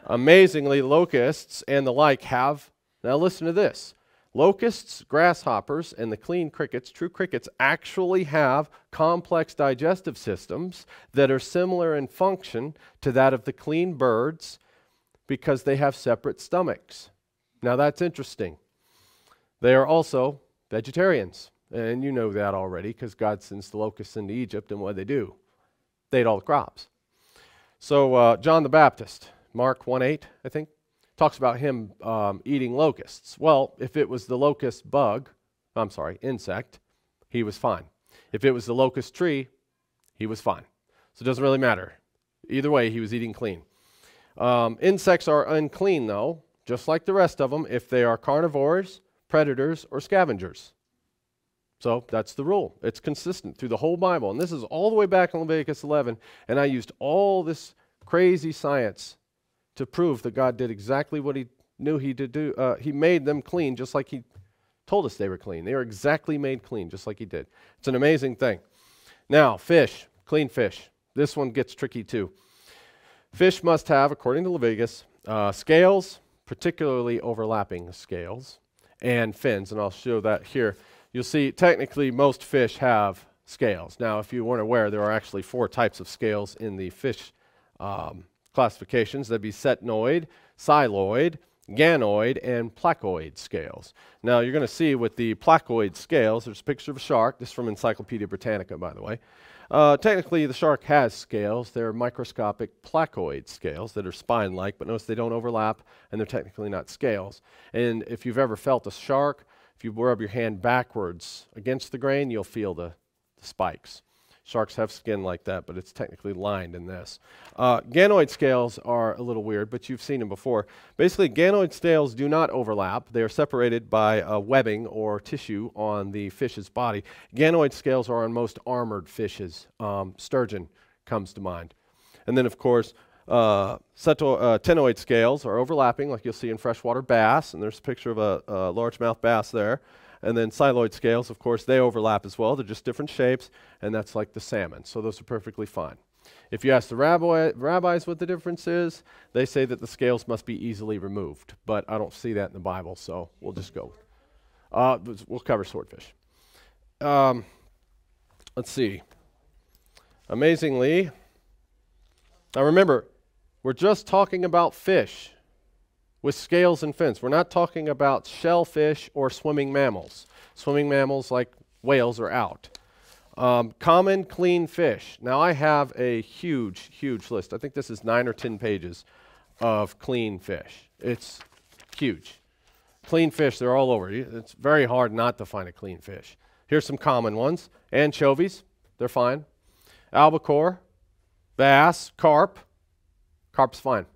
Amazingly, locusts and the like have, now listen to this, locusts, grasshoppers, and the clean crickets, true crickets, actually have complex digestive systems that are similar in function to that of the clean birds because they have separate stomachs. Now that's interesting. They are also vegetarians. And you know that already because God sends the locusts into Egypt, and what do? They ate all the crops. So John the Baptist, Mark 1:8, I think, talks about him eating locusts. Well, if it was the locust insect, he was fine. If it was the locust tree, he was fine. So it doesn't really matter. Either way, he was eating clean. Insects are unclean, though, just like the rest of them, if they are carnivores, predators, or scavengers. So that's the rule. It's consistent through the whole Bible. And this is all the way back in Leviticus 11. And I used all this crazy science to prove that God did exactly what he knew he did do. He made them clean just like he told us they were clean. They were exactly made clean just like he did. It's an amazing thing. Now, fish, clean fish. This one gets tricky too. Fish must have, according to Leviticus, scales, particularly overlapping scales, and fins. And I'll show that here. You'll see, technically, most fish have scales. Now, if you weren't aware, there are actually 4 types of scales in the fish classifications. That'd be setinoid, xyloid, ganoid, and placoid scales. Now, you're going to see with the placoid scales, there's a picture of a shark. This is from Encyclopedia Britannica, by the way. Technically, the shark has scales. They're microscopic placoid scales that are spine-like, but notice they don't overlap, and they're technically not scales. And if you've ever felt a shark, if you rub your hand backwards against the grain, you'll feel the spikes. Sharks have skin like that, but it's technically lined in this. Ganoid scales are a little weird, but you've seen them before. Basically, ganoid scales do not overlap. They are separated by webbing or tissue on the fish's body. Ganoid scales are on most armored fishes. Sturgeon comes to mind. And then, of course, ctenoid scales are overlapping, like you'll see in freshwater bass, and there's a picture of a largemouth bass there. And then xyloid scales, of course, they overlap as well. They're just different shapes, and that's like the salmon. So those are perfectly fine. If you ask the rabbis what the difference is, they say that the scales must be easily removed. But I don't see that in the Bible, so we'll just go. We'll cover swordfish. Let's see. Amazingly, now remember, we're just talking about fish with scales and fins. We're not talking about shellfish or swimming mammals. Swimming mammals like whales are out. Common clean fish. Now I have a huge, huge list. I think this is 9 or 10 pages of clean fish. It's huge. Clean fish, they're all over. It's very hard not to find a clean fish. Here's some common ones. Anchovies, they're fine. Albacore, bass, carp. Carp's fine.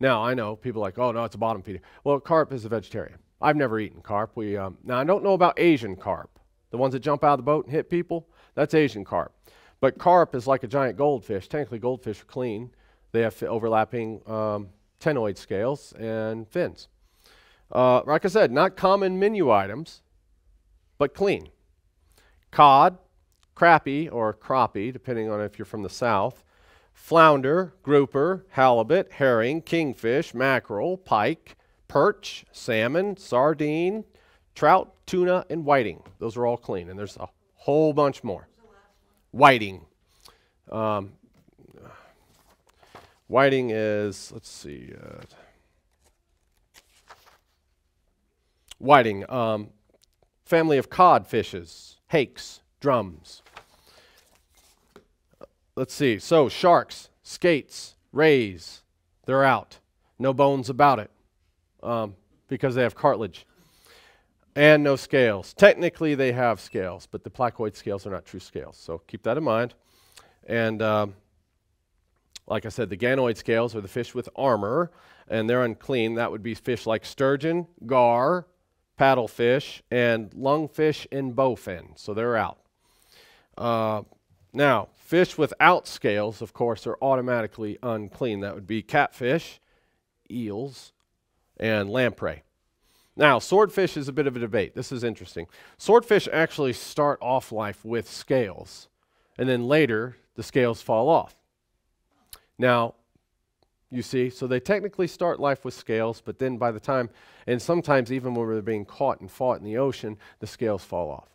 Now, I know people are like, oh, no, it's a bottom feeder. Well, carp is a vegetarian. I've never eaten carp. Now, I don't know about Asian carp. The ones that jump out of the boat and hit people, that's Asian carp. But carp is like a giant goldfish. Technically, goldfish are clean. They have overlapping ctenoid scales and fins. Like I said, not common menu items, but clean. Cod, crappie, or crappie, depending on if you're from the south. Flounder, grouper, halibut, herring, kingfish, mackerel, pike, perch, salmon, sardine, trout, tuna, and whiting. Those are all clean, and there's a whole bunch more. Whiting. Whiting is, let's see. Whiting, family of codfishes, hakes, drums. Let's see. So sharks, skates, rays, they're out. No bones about it because they have cartilage. And no scales. Technically, they have scales, but the placoid scales are not true scales. So keep that in mind. And like I said, the ganoid scales are the fish with armor, and they're unclean. That would be fish like sturgeon, gar, paddlefish, and lungfish and bowfin. So they're out. Now, fish without scales, of course, are automatically unclean. That would be catfish, eels, and lamprey. Now, swordfish is a bit of a debate. This is interesting. Swordfish actually start off life with scales, and then later the scales fall off. Now, you see, so they technically start life with scales, but then by the time, and sometimes even when they're being caught and fought in the ocean, the scales fall off.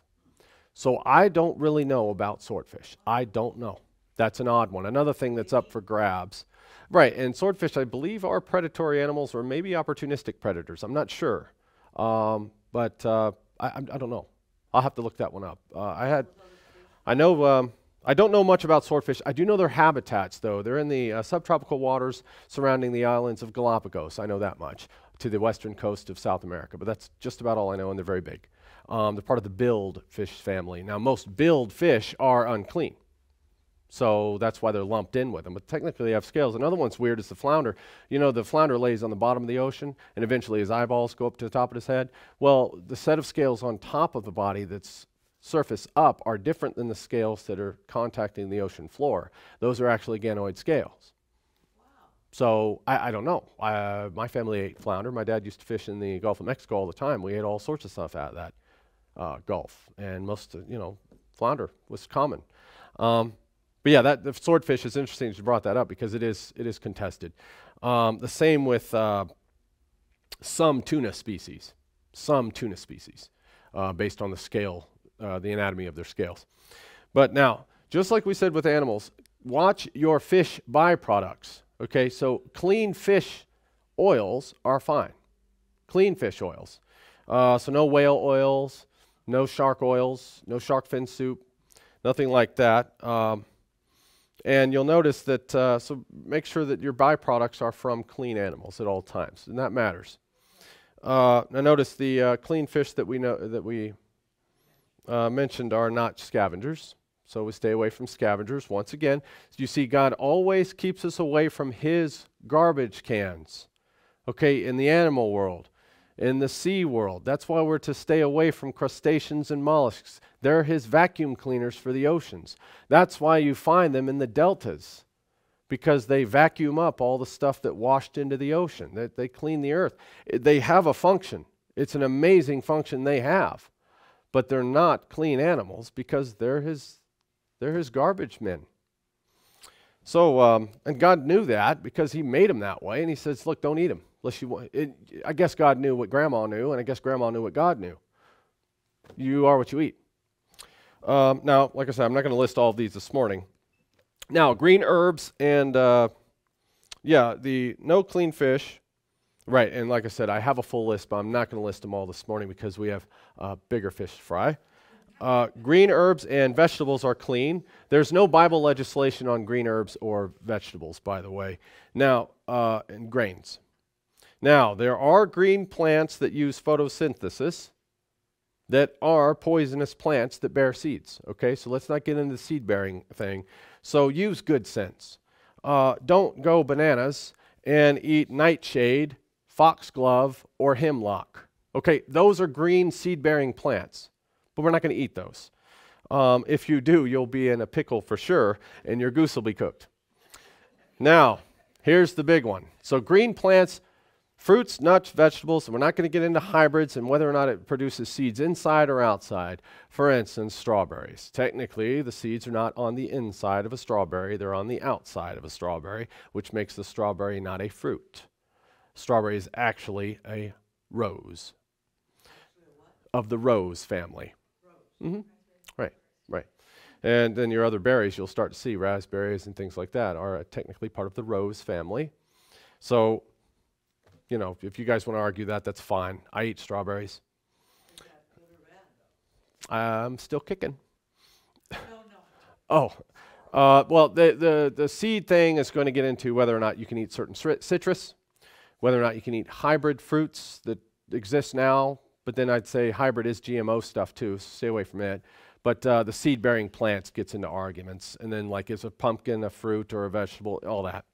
So I don't really know about swordfish. I don't know. That's an odd one. Another thing that's up for grabs. Right, and swordfish, I believe, are predatory animals or maybe opportunistic predators. I'm not sure. But I don't know. I'll have to look that one up. I know, I don't know much about swordfish. I do know their habitats, though. They're in the subtropical waters surrounding the islands of Galapagos. I know that much, to the western coast of South America. But that's just about all I know, and they're very big. They're part of the billed fish family. Now, most billed fish are unclean. So that's why they're lumped in with them. But technically, they have scales. Another one's weird is the flounder. You know, the flounder lays on the bottom of the ocean, and eventually his eyeballs go up to the top of his head. Well, the set of scales on top of the body that's surface up are different than the scales that are contacting the ocean floor. Those are actually ganoid scales. Wow. So I don't know. My family ate flounder. My dad used to fish in the Gulf of Mexico all the time. We ate all sorts of stuff out of that Gulf, and most, flounder was common. But yeah, the swordfish is interesting that you brought that up because it is contested. The same with some tuna species, based on the scale. The anatomy of their scales. But now, just like we said with animals, watch your fish byproducts. Okay, so clean fish oils are fine. Clean fish oils. So no whale oils, no shark oils, no shark fin soup, nothing like that. And you'll notice that, so make sure that your byproducts are from clean animals at all times, and that matters. Now notice the clean fish that we mentioned are not scavengers, so we stay away from scavengers. Once again, you see God always keeps us away from his garbage cans, okay, in the animal world, in the sea world. That's why we're to stay away from crustaceans and mollusks. They're his vacuum cleaners for the oceans. That's why you find them in the deltas, because they vacuum up all the stuff that washed into the ocean. They clean the earth. They have a function. It's an amazing function they have. But they're not clean animals because they're his garbage men. So, and God knew that because he made them that way, and he says, look, don't eat them unless you want. I guess God knew what Grandma knew, and I guess Grandma knew what God knew. You are what you eat. Now, like I said, I'm not going to list all of these this morning. Now, green herbs and, the no clean fish. Right, and like I said, I have a full list, but I'm not going to list them all this morning because we have bigger fish to fry. Green herbs and vegetables are clean. There's no Bible legislation on green herbs or vegetables, by the way. Now, and grains. Now, there are green plants that use photosynthesis that are poisonous plants that bear seeds. Okay, so let's not get into the seed-bearing thing. So use good sense. Don't go bananas and eat nightshade, foxglove, or hemlock. Okay, those are green seed-bearing plants, but we're not going to eat those. If you do, you'll be in a pickle for sure, and your goose will be cooked. Now, here's the big one. So green plants, fruits, nuts, vegetables, and we're not going to get into hybrids and whether or not it produces seeds inside or outside. For instance, strawberries. Technically, the seeds are not on the inside of a strawberry, they're on the outside of a strawberry, which makes the strawberry not a fruit. Strawberry is actually a rose of the rose family. Mm-hmm. Right. And then your other berries, you'll start to see raspberries and things like that are technically part of the rose family. So, if you guys want to argue that, that's fine. I eat strawberries. I'm still kicking. Oh. Well, the seed thing is going to get into whether or not you can eat certain citrus, whether or not you can eat hybrid fruits that exist now, but then I'd say hybrid is GMO stuff too, so stay away from it. But the seed-bearing plants gets into arguments, and then like is a pumpkin a fruit or a vegetable, all that.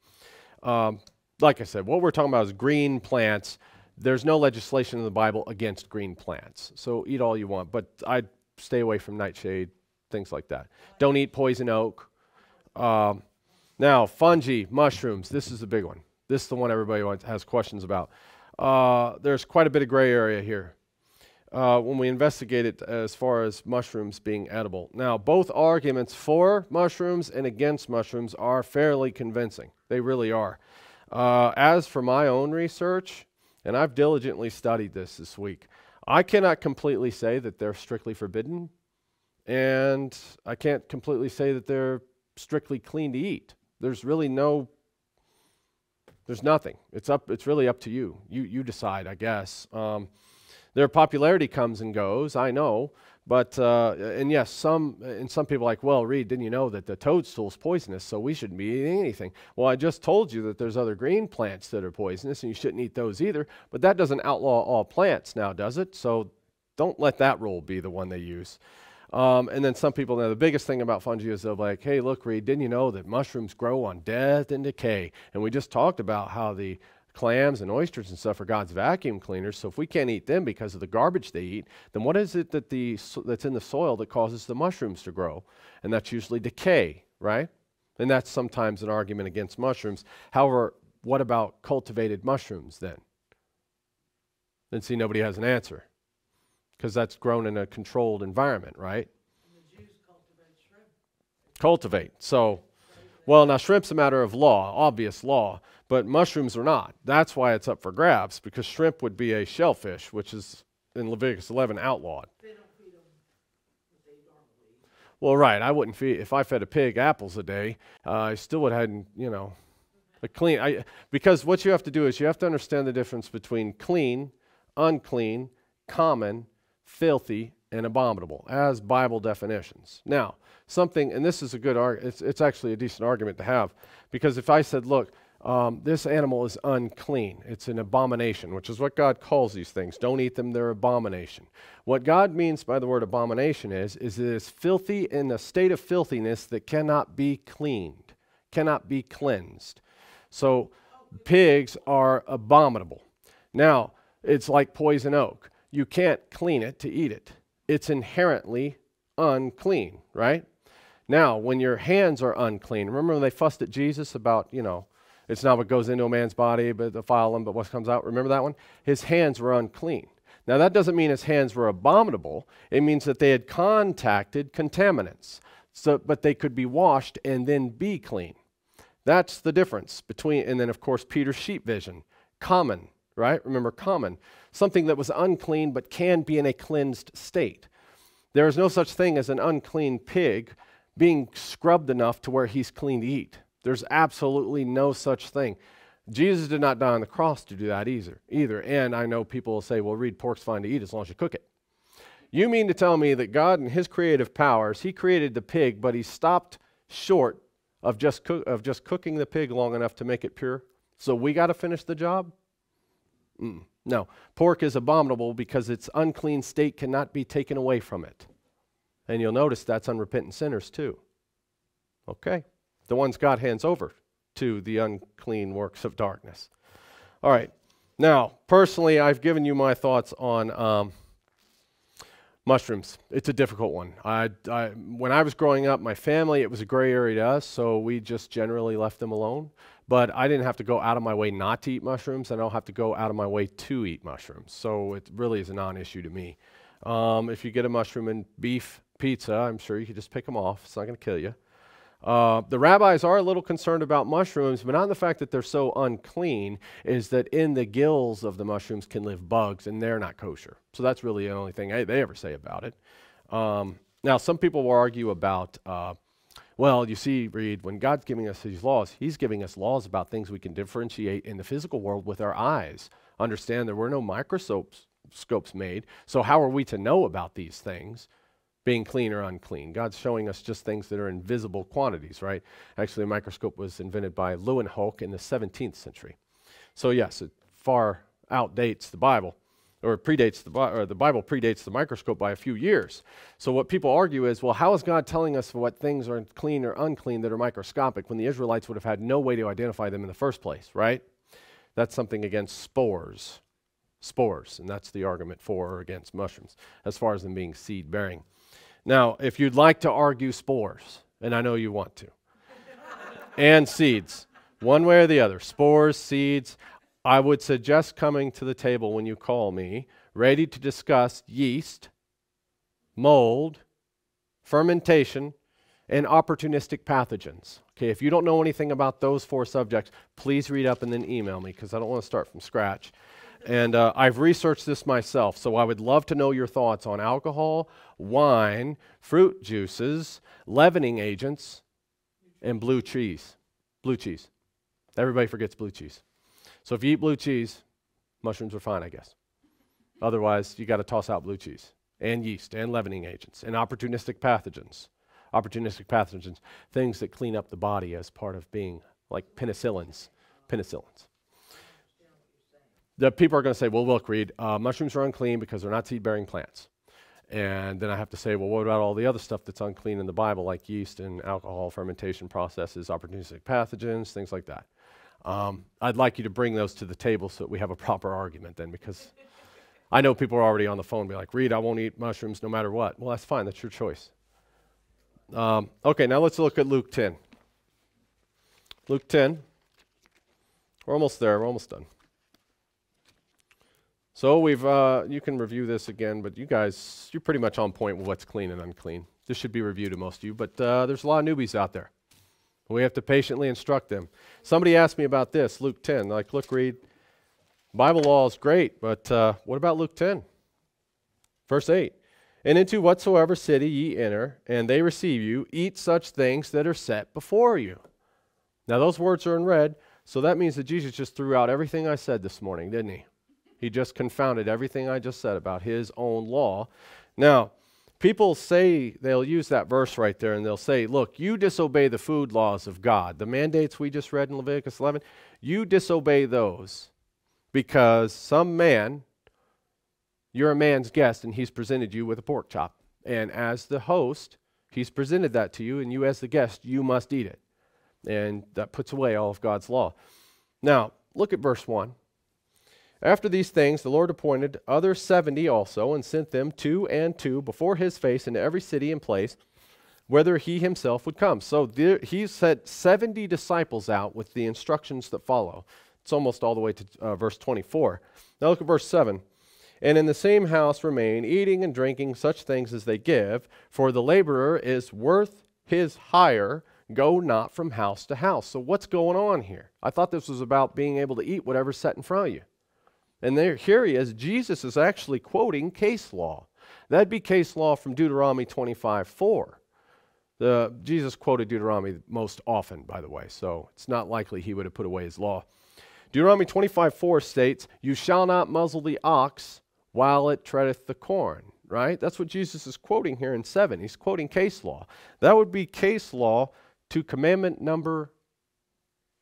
Like I said, what we're talking about is green plants. There's no legislation in the Bible against green plants, so eat all you want, but I'd stay away from nightshade, things like that. Don't eat poison oak. Now, fungi, mushrooms, this is a big one. This is the one everybody has questions about. There's quite a bit of gray area here when we investigate it as far as mushrooms being edible. Now, both arguments for mushrooms and against mushrooms are fairly convincing. They really are. As for my own research, and I've diligently studied this week, I cannot completely say that they're strictly forbidden, and I can't completely say that they're strictly clean to eat. There's really there's nothing. It's really up to you. You decide, I guess. Their popularity comes and goes, I know, but, and yes, some people are like, well, Reed, didn't you know that the toadstool's poisonous, so we shouldn't be eating anything? Well, I just told you that there's other green plants that are poisonous, and you shouldn't eat those either, but that doesn't outlaw all plants now, does it? So don't let that rule be the one they use. And then some people, now the biggest thing about fungi is they're like, hey, look, Reed, didn't you know that mushrooms grow on death and decay? And we just talked about how the clams and oysters and stuff are God's vacuum cleaners. So if we can't eat them because of the garbage they eat, then what is it that that's in the soil that causes the mushrooms to grow? And that's usually decay, right? And that's sometimes an argument against mushrooms. However, what about cultivated mushrooms then? Then see, nobody has an answer because that's grown in a controlled environment, right? And the Jews cultivate shrimp. Cultivate. So, well, now shrimp's a matter of law, obvious law. But mushrooms are not. That's why it's up for grabs, because shrimp would be a shellfish, which is in Leviticus 11 outlawed. They don't feed them what they normally eat. Well, right. I wouldn't feed, if I fed a pig apples a day, I still would have, a clean. Because what you have to do is you have to understand the difference between clean, unclean, common, filthy, and abominable as Bible definitions. Now, something, and this is a good argument, it's actually a decent argument to have, because if I said, look, this animal is unclean. It's an abomination, which is what God calls these things. Don't eat them, they're abomination. What God means by the word abomination is it is filthy in a state of filthiness that cannot be cleaned, cannot be cleansed. So pigs are abominable. Now, it's like poison oak. You can't clean it to eat it. It's inherently unclean, right? Now, when your hands are unclean, remember when they fussed at Jesus about, it's not what goes into a man's body, but defile him, but what comes out. Remember that one? His hands were unclean. Now, that doesn't mean his hands were abominable. It means that they had contacted contaminants, but they could be washed and then be clean. That's the difference between, and then, of course, Peter's sheep vision. Common, right? Remember, common. Something that was unclean but can be in a cleansed state. There is no such thing as an unclean pig being scrubbed enough to where he's clean to eat. There's absolutely no such thing. Jesus did not die on the cross to do that either. And I know people will say, well, Reed, pork's fine to eat as long as you cook it. You mean to tell me that God in his creative powers, he created the pig, but he stopped short of just cooking the pig long enough to make it pure? So we got to finish the job? No. Pork is abominable because its unclean state cannot be taken away from it. And you'll notice that's unrepentant sinners too. Okay. The ones God hands over to the unclean works of darkness. All right. Now, personally, I've given you my thoughts on mushrooms. It's a difficult one. When I was growing up, my family, it was a gray area to us, so we just generally left them alone. But I didn't have to go out of my way not to eat mushrooms, and I don't have to go out of my way to eat mushrooms. So it really is a non-issue to me. If you get a mushroom in beef pizza, I'm sure you could just pick them off. It's not going to kill you. The rabbis are a little concerned about mushrooms, but not in the fact that they're so unclean, is that in the gills of the mushrooms can live bugs, and they're not kosher. So that's really the only thing they ever say about it. Now, some people will argue about, well, you see, Reed, when God's giving us these laws, he's giving us laws about things we can differentiate in the physical world with our eyes. Understand there were no microscopes made, so how are we to know about these things? Being clean or unclean. God's showing us just things that are in visible quantities, right? Actually, a microscope was invented by Leeuwenhoek in the 17th century. So yes, it far outdates the Bible, or predates the Bible predates the microscope by a few years. So what people argue is, well, how is God telling us what things are clean or unclean that are microscopic when the Israelites would have had no way to identify them in the first place, right? That's something against spores, and that's the argument for or against mushrooms, as far as them being seed-bearing. Now, if you'd like to argue spores, and I know you want to, and seeds, one way or the other, spores, seeds, I would suggest coming to the table when you call me, ready to discuss yeast, mold, fermentation, and opportunistic pathogens. Okay, if you don't know anything about those 4 subjects, please read up and then email me, because I don't want to start from scratch. And I've researched this myself, so I would love to know your thoughts on alcohol, wine, fruit juices, leavening agents, and blue cheese. Blue cheese. Everybody forgets blue cheese. So if you eat blue cheese, mushrooms are fine, I guess. Otherwise, you got to toss out blue cheese and yeast and leavening agents and opportunistic pathogens. Opportunistic pathogens, things that clean up the body as part of being like penicillins. Penicillins. The people are going to say, well, look, Reed, mushrooms are unclean because they're not seed-bearing plants. And then I have to say, well, what about all the other stuff that's unclean in the Bible, like yeast and alcohol fermentation processes, opportunistic pathogens, things like that? I'd like you to bring those to the table so that we have a proper argument then, because I know people are already on the phone be like, Reed, I won't eat mushrooms no matter what. Well, that's fine. That's your choice. Okay, now let's look at Luke 10. Luke 10. We're almost there. We're almost done. So we've, you can review this again, but you guys, you're pretty much on point with what's clean and unclean. This should be reviewed to most of you, but there's a lot of newbies out there. We have to patiently instruct them. Somebody asked me about this, Luke 10. Like, look, Reed, Bible law is great, but what about Luke 10? Verse 8. And into whatsoever city ye enter, and they receive you, eat such things that are set before you. Now, those words are in red, so that means that Jesus just threw out everything I said this morning, didn't he? He just confounded everything I just said about his own law. Now, people say, they'll use that verse right there, and they'll say, look, you disobey the food laws of God. The mandates we just read in Leviticus 11, you disobey those because some man, you're a man's guest, and he's presented you with a pork chop. And as the host, he's presented that to you, and you as the guest, you must eat it. And that puts away all of God's law. Now, look at verse 1. After these things, the Lord appointed other 70 also, and sent them 2 and 2 before his face into every city and place, whither he himself would come. So he sent 70 disciples out with the instructions that follow. It's almost all the way to verse 24. Now look at verse 7. And in the same house remain, eating and drinking such things as they give, for the laborer is worth his hire. Go not from house to house. So what's going on here? I thought this was about being able to eat whatever's set in front of you. And here he is. Jesus is actually quoting case law. That'd be case law from Deuteronomy 25:4. Jesus quoted Deuteronomy most often, by the way, so it's not likely he would have put away his law. Deuteronomy 25:4 states, you shall not muzzle the ox while it treadeth the corn, right? That's what Jesus is quoting here in 7. He's quoting case law. That would be case law to commandment number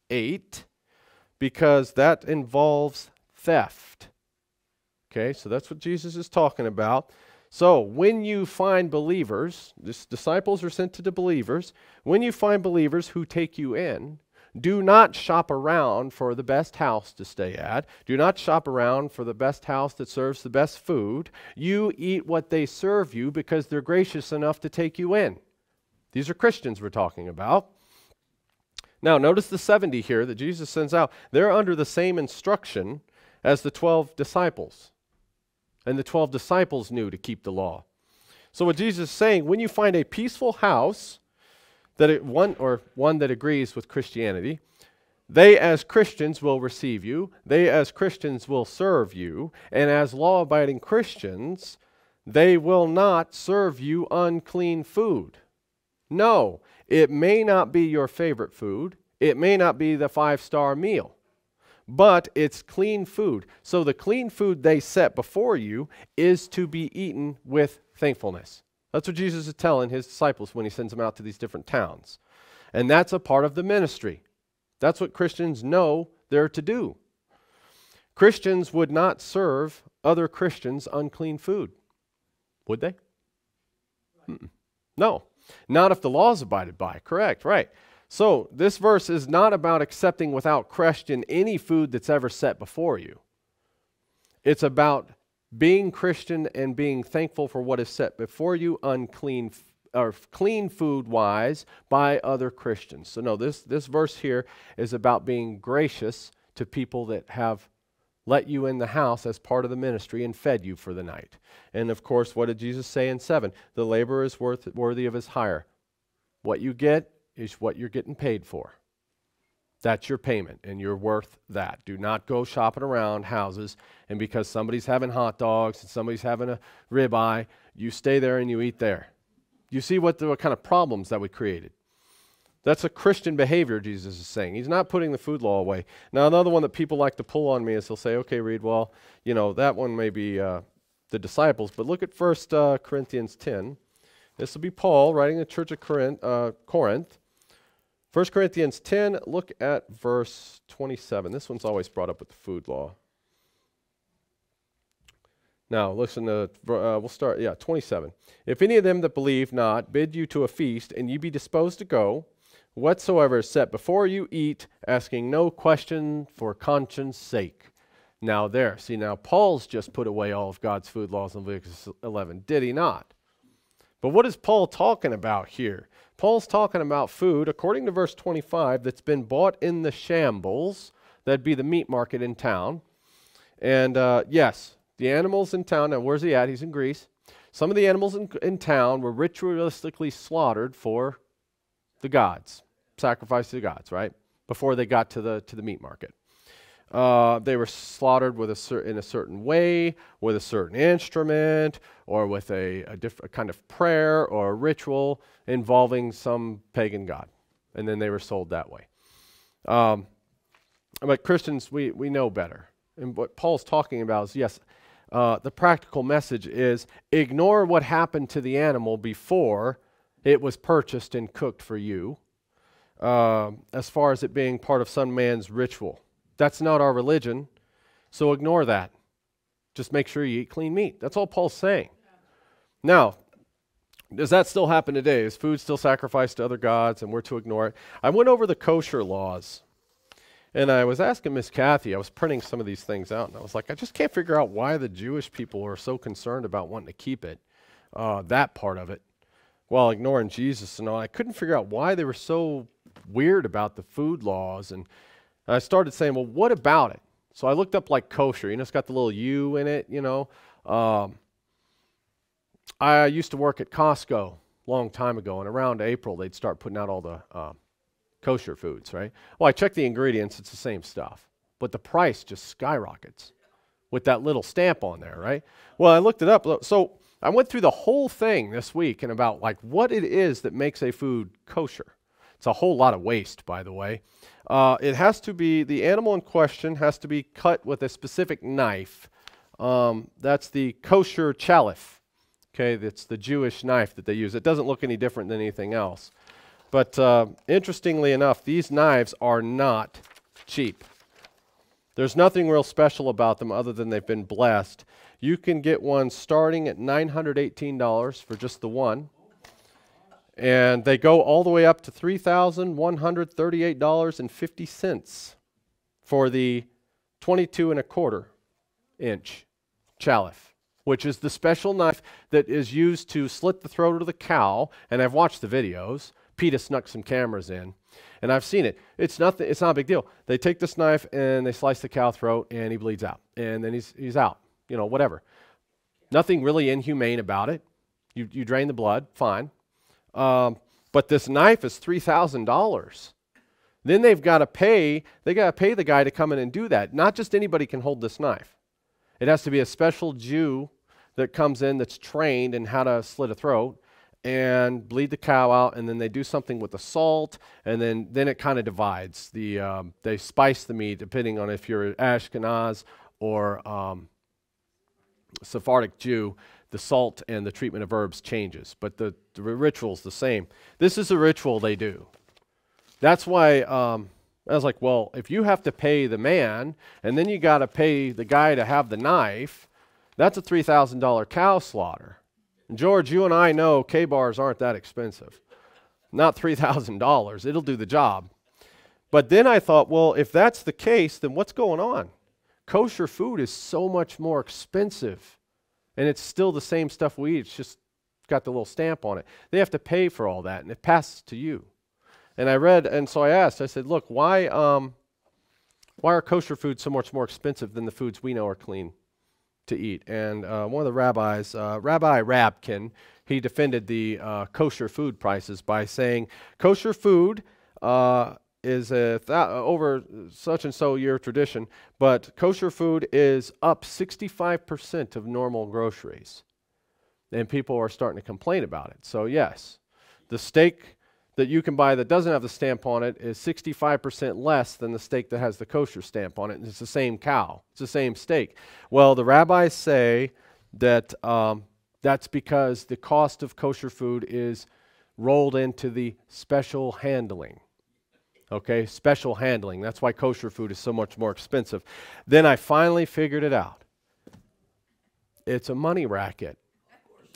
8, because that involves theft. Okay, so that's what Jesus is talking about. So when you find believers, disciples are sent to the believers, when you find believers who take you in, do not shop around for the best house to stay at. Do not shop around for the best house that serves the best food. You eat what they serve you because they're gracious enough to take you in. These are Christians we're talking about. Now, notice the 70 here that Jesus sends out. They're under the same instruction as the 12 disciples. And the 12 disciples knew to keep the law. So what Jesus is saying, when you find a peaceful house, one that agrees with Christianity, they as Christians will receive you. They as Christians will serve you. And as law-abiding Christians, they will not serve you unclean food. No, it may not be your favorite food. It may not be the 5-star meal. But it's clean food. So the clean food they set before you is to be eaten with thankfulness. That's what Jesus is telling his disciples when he sends them out to these different towns. And that's a part of the ministry. That's what Christians know they're to do. Christians would not serve other Christians unclean food. Would they? No. Not if the law is abided by. Correct, right. So this verse is not about accepting without question any food that's ever set before you. It's about being Christian and being thankful for what is set before you unclean or clean food wise by other Christians. So no, this verse here is about being gracious to people that have let you in the house as part of the ministry and fed you for the night. And of course, what did Jesus say in 7? The laborer is worthy of his hire. What you get is what you're getting paid for. That's your payment, and you're worth that. Do not go shopping around houses, and because somebody's having hot dogs and somebody's having a ribeye, you stay there and you eat there. You see what kind of problems that would create. That's a Christian behavior, Jesus is saying. He's not putting the food law away. Now, another one that people like to pull on me is they'll say, okay, Reed, well, you know, that one may be the disciples, but look at 1 Corinthians 10. This will be Paul writing to the church of Corinth. 1 Corinthians 10, look at verse 27. This one's always brought up with the food law. Now, listen to, we'll start, 27. If any of them that believe not bid you to a feast, and you be disposed to go, whatsoever is set before you, eat, asking no question for conscience sake. Now there, see, now Paul's just put away all of God's food laws in Leviticus 11, did he not? But what is Paul talking about here? Paul's talking about food, according to verse 25, that's been bought in the shambles. That'd be the meat market in town. And yes, the animals in town, now where's he at? He's in Greece. Some of the animals in town were ritualistically slaughtered for the gods, sacrificed to the gods, right? Before they got to the meat market. They were slaughtered with in a certain way, with a certain instrument, or with a different kind of prayer or a ritual involving some pagan god. And then they were sold that way. But Christians, we know better. And what Paul's talking about is, yes, the practical message is ignore what happened to the animal before it was purchased and cooked for you, as far as it being part of some man's ritual. That's not our religion, so ignore that. Just make sure you eat clean meat. That's all Paul's saying. Now, does that still happen today? Is food still sacrificed to other gods and we're to ignore it? I went over the kosher laws, and I was asking Miss Kathy, I was printing some of these things out, and I was like, I just can't figure out why the Jewish people are so concerned about wanting to keep it, that part of it, while ignoring Jesus and all. I couldn't figure out why they were so weird about the food laws, and I started saying, well, what about it? So I looked up like kosher. You know, it's got the little U in it, you know. I used to work at Costco a long time ago, and around April, they'd start putting out all the kosher foods, right? Well, I checked the ingredients. It's the same stuff. But the price just skyrockets with that little stamp on there, right? Well, I looked it up. So I went through the whole thing this week and about like what it is that makes a food kosher. It's a whole lot of waste, by the way. It has to be, the animal in question has to be cut with a specific knife. That's the kosher chalif. Okay, that's the Jewish knife that they use. It doesn't look any different than anything else. But interestingly enough, these knives are not cheap. There's nothing real special about them other than they've been blessed. You can get one starting at $918 for just the one. And they go all the way up to $3,138.50 for the 22¼ inch chalif, which is the special knife that is used to slit the throat of the cow. And I've watched the videos. PETA snuck some cameras in, and I've seen it. It's not a big deal. They take this knife and they slice the cow throat, and he bleeds out, and then he's out. You know, whatever. Nothing really inhumane about it. You drain the blood, fine. But this knife is $3,000. Then they've got to pay. They got to pay the guy to come in and do that. Not just anybody can hold this knife. It has to be a special Jew that comes in that's trained in how to slit a throat and bleed the cow out, and then they do something with the salt, and then it kind of divides. They spice the meat depending on if you're Ashkenaz or Sephardic Jew. The salt and the treatment of herbs changes, but the ritual's the same. This is a ritual they do. That's why I was like, well, if you have to pay the man, and then you got to pay the guy to have the knife, that's a $3,000 cow slaughter. And George, you and I know K-bars aren't that expensive. Not $3,000. It'll do the job. But then I thought, well, if that's the case, then what's going on? Kosher food is so much more expensive. And it's still the same stuff we eat. It's just got the little stamp on it. They have to pay for all that, and it passes to you. And I read, and so I asked, I said, look, why are kosher foods so much more expensive than the foods we know are clean to eat? And one of the rabbis, Rabbi Rabkin, he defended the kosher food prices by saying kosher food is over such and so year tradition, but kosher food is up 65% of normal groceries. And people are starting to complain about it. So yes, the steak that you can buy that doesn't have the stamp on it is 65% less than the steak that has the kosher stamp on it. And it's the same cow. It's the same steak. Well, the rabbis say that that's because the cost of kosher food is rolled into the special handling. Okay, special handling. That's why kosher food is so much more expensive. Then I finally figured it out. It's a money racket.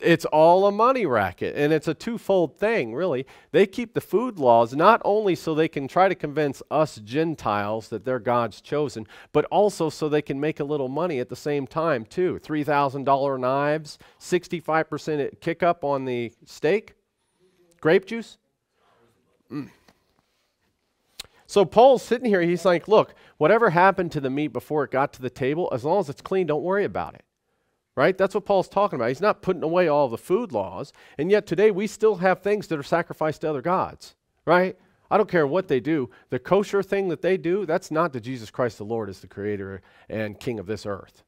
It's all a money racket, and it's a twofold thing, really. They keep the food laws not only so they can try to convince us Gentiles that they're God's chosen, but also so they can make a little money at the same time, too. $3,000 knives, 65% kick up on the steak, grape juice. So Paul's sitting here, he's like, look, whatever happened to the meat before it got to the table, as long as it's clean, don't worry about it. Right? That's what Paul's talking about. He's not putting away all the food laws, and yet today we still have things that are sacrificed to other gods. Right? I don't care what they do. The kosher thing that they do, that's not that Jesus Christ the Lord is the creator and king of this earth.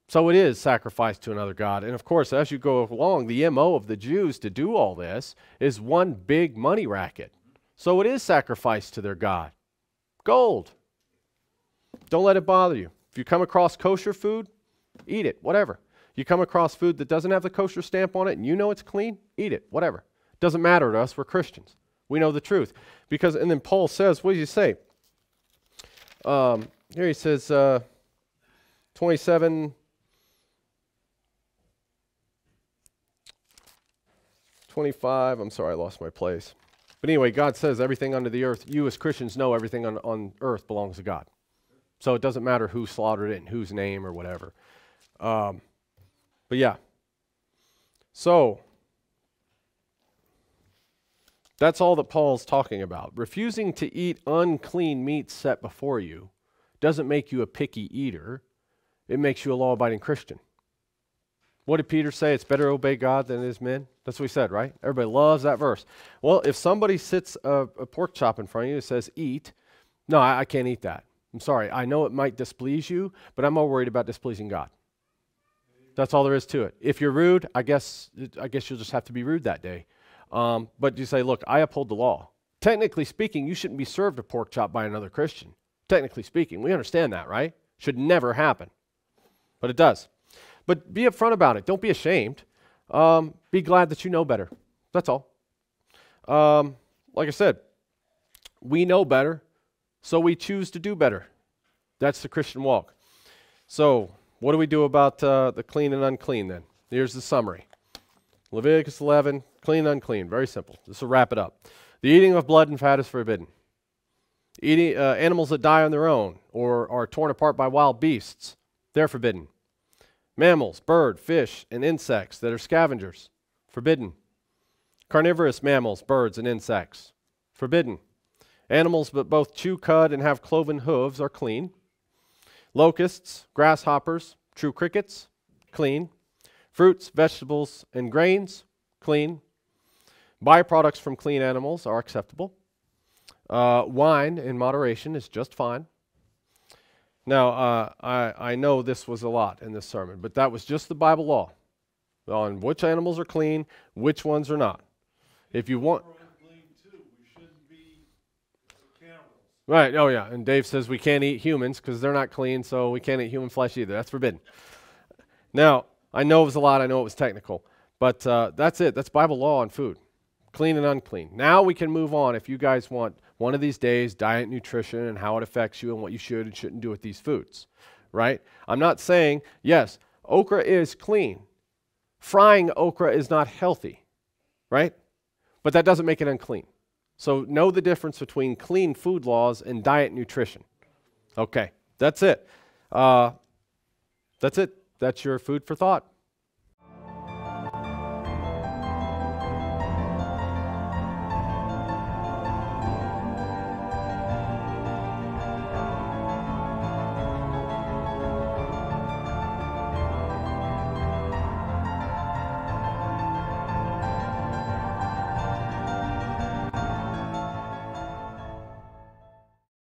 So it is sacrificed to another god. And of course, as you go along, the MO of the Jews to do all this is one big money racket. So it is sacrificed to their god. Gold. Don't let it bother you. If you come across kosher food, eat it, whatever. You come across food that doesn't have the kosher stamp on it and you know it's clean, eat it, whatever. Doesn't matter to us, we're Christians. We know the truth. Because, and then Paul says, what does he say? Here he says, 27, 25, I'm sorry, I lost my place. But anyway, God says everything under the earth, you as Christians know everything on earth belongs to God. So it doesn't matter who slaughtered it and whose name or whatever. But yeah. So that's all that Paul's talking about. Refusing to eat unclean meat set before you doesn't make you a picky eater. It makes you a law-abiding Christian. What did Peter say? It's better to obey God than it is men. That's what he said, right? Everybody loves that verse. Well, if somebody sits a pork chop in front of you and says, eat, no, I can't eat that. I'm sorry. I know it might displease you, but I'm more worried about displeasing God. That's all there is to it. If you're rude, I guess you'll just have to be rude that day. But you say, look, I uphold the law. Technically speaking, you shouldn't be served a pork chop by another Christian. Technically speaking, we understand that, right? Should never happen. But it does. But be upfront about it. Don't be ashamed. Be glad that you know better. That's all. Like I said, we know better, so we choose to do better. That's the Christian walk. So what do we do about the clean and unclean then? Here's the summary. Leviticus 11, clean and unclean. Very simple. This will wrap it up. The eating of blood and fat is forbidden. Eating animals that die on their own or are torn apart by wild beasts, they're forbidden. Mammals, bird, fish, and insects that are scavengers, forbidden. Carnivorous mammals, birds, and insects, forbidden. Animals that both chew cud and have cloven hooves are clean. Locusts, grasshoppers, true crickets, clean. Fruits, vegetables, and grains, clean. Byproducts from clean animals are acceptable. Wine in moderation is just fine. Now, I know this was a lot in this sermon, but that was just the Bible law on which animals are clean, which ones are not. If you want... Right, oh yeah, and Dave says we can't eat humans because they're not clean, so we can't eat human flesh either. That's forbidden. Now, I know it was a lot, I know it was technical, but that's it. That's Bible law on food, clean and unclean. Now we can move on if you guys want one of these days, diet nutrition and how it affects you and what you should and shouldn't do with these foods, right? I'm not saying, yes, okra is clean. Frying okra is not healthy, right? But that doesn't make it unclean. So know the difference between clean food laws and diet nutrition. Okay, that's it. That's it. That's your food for thought.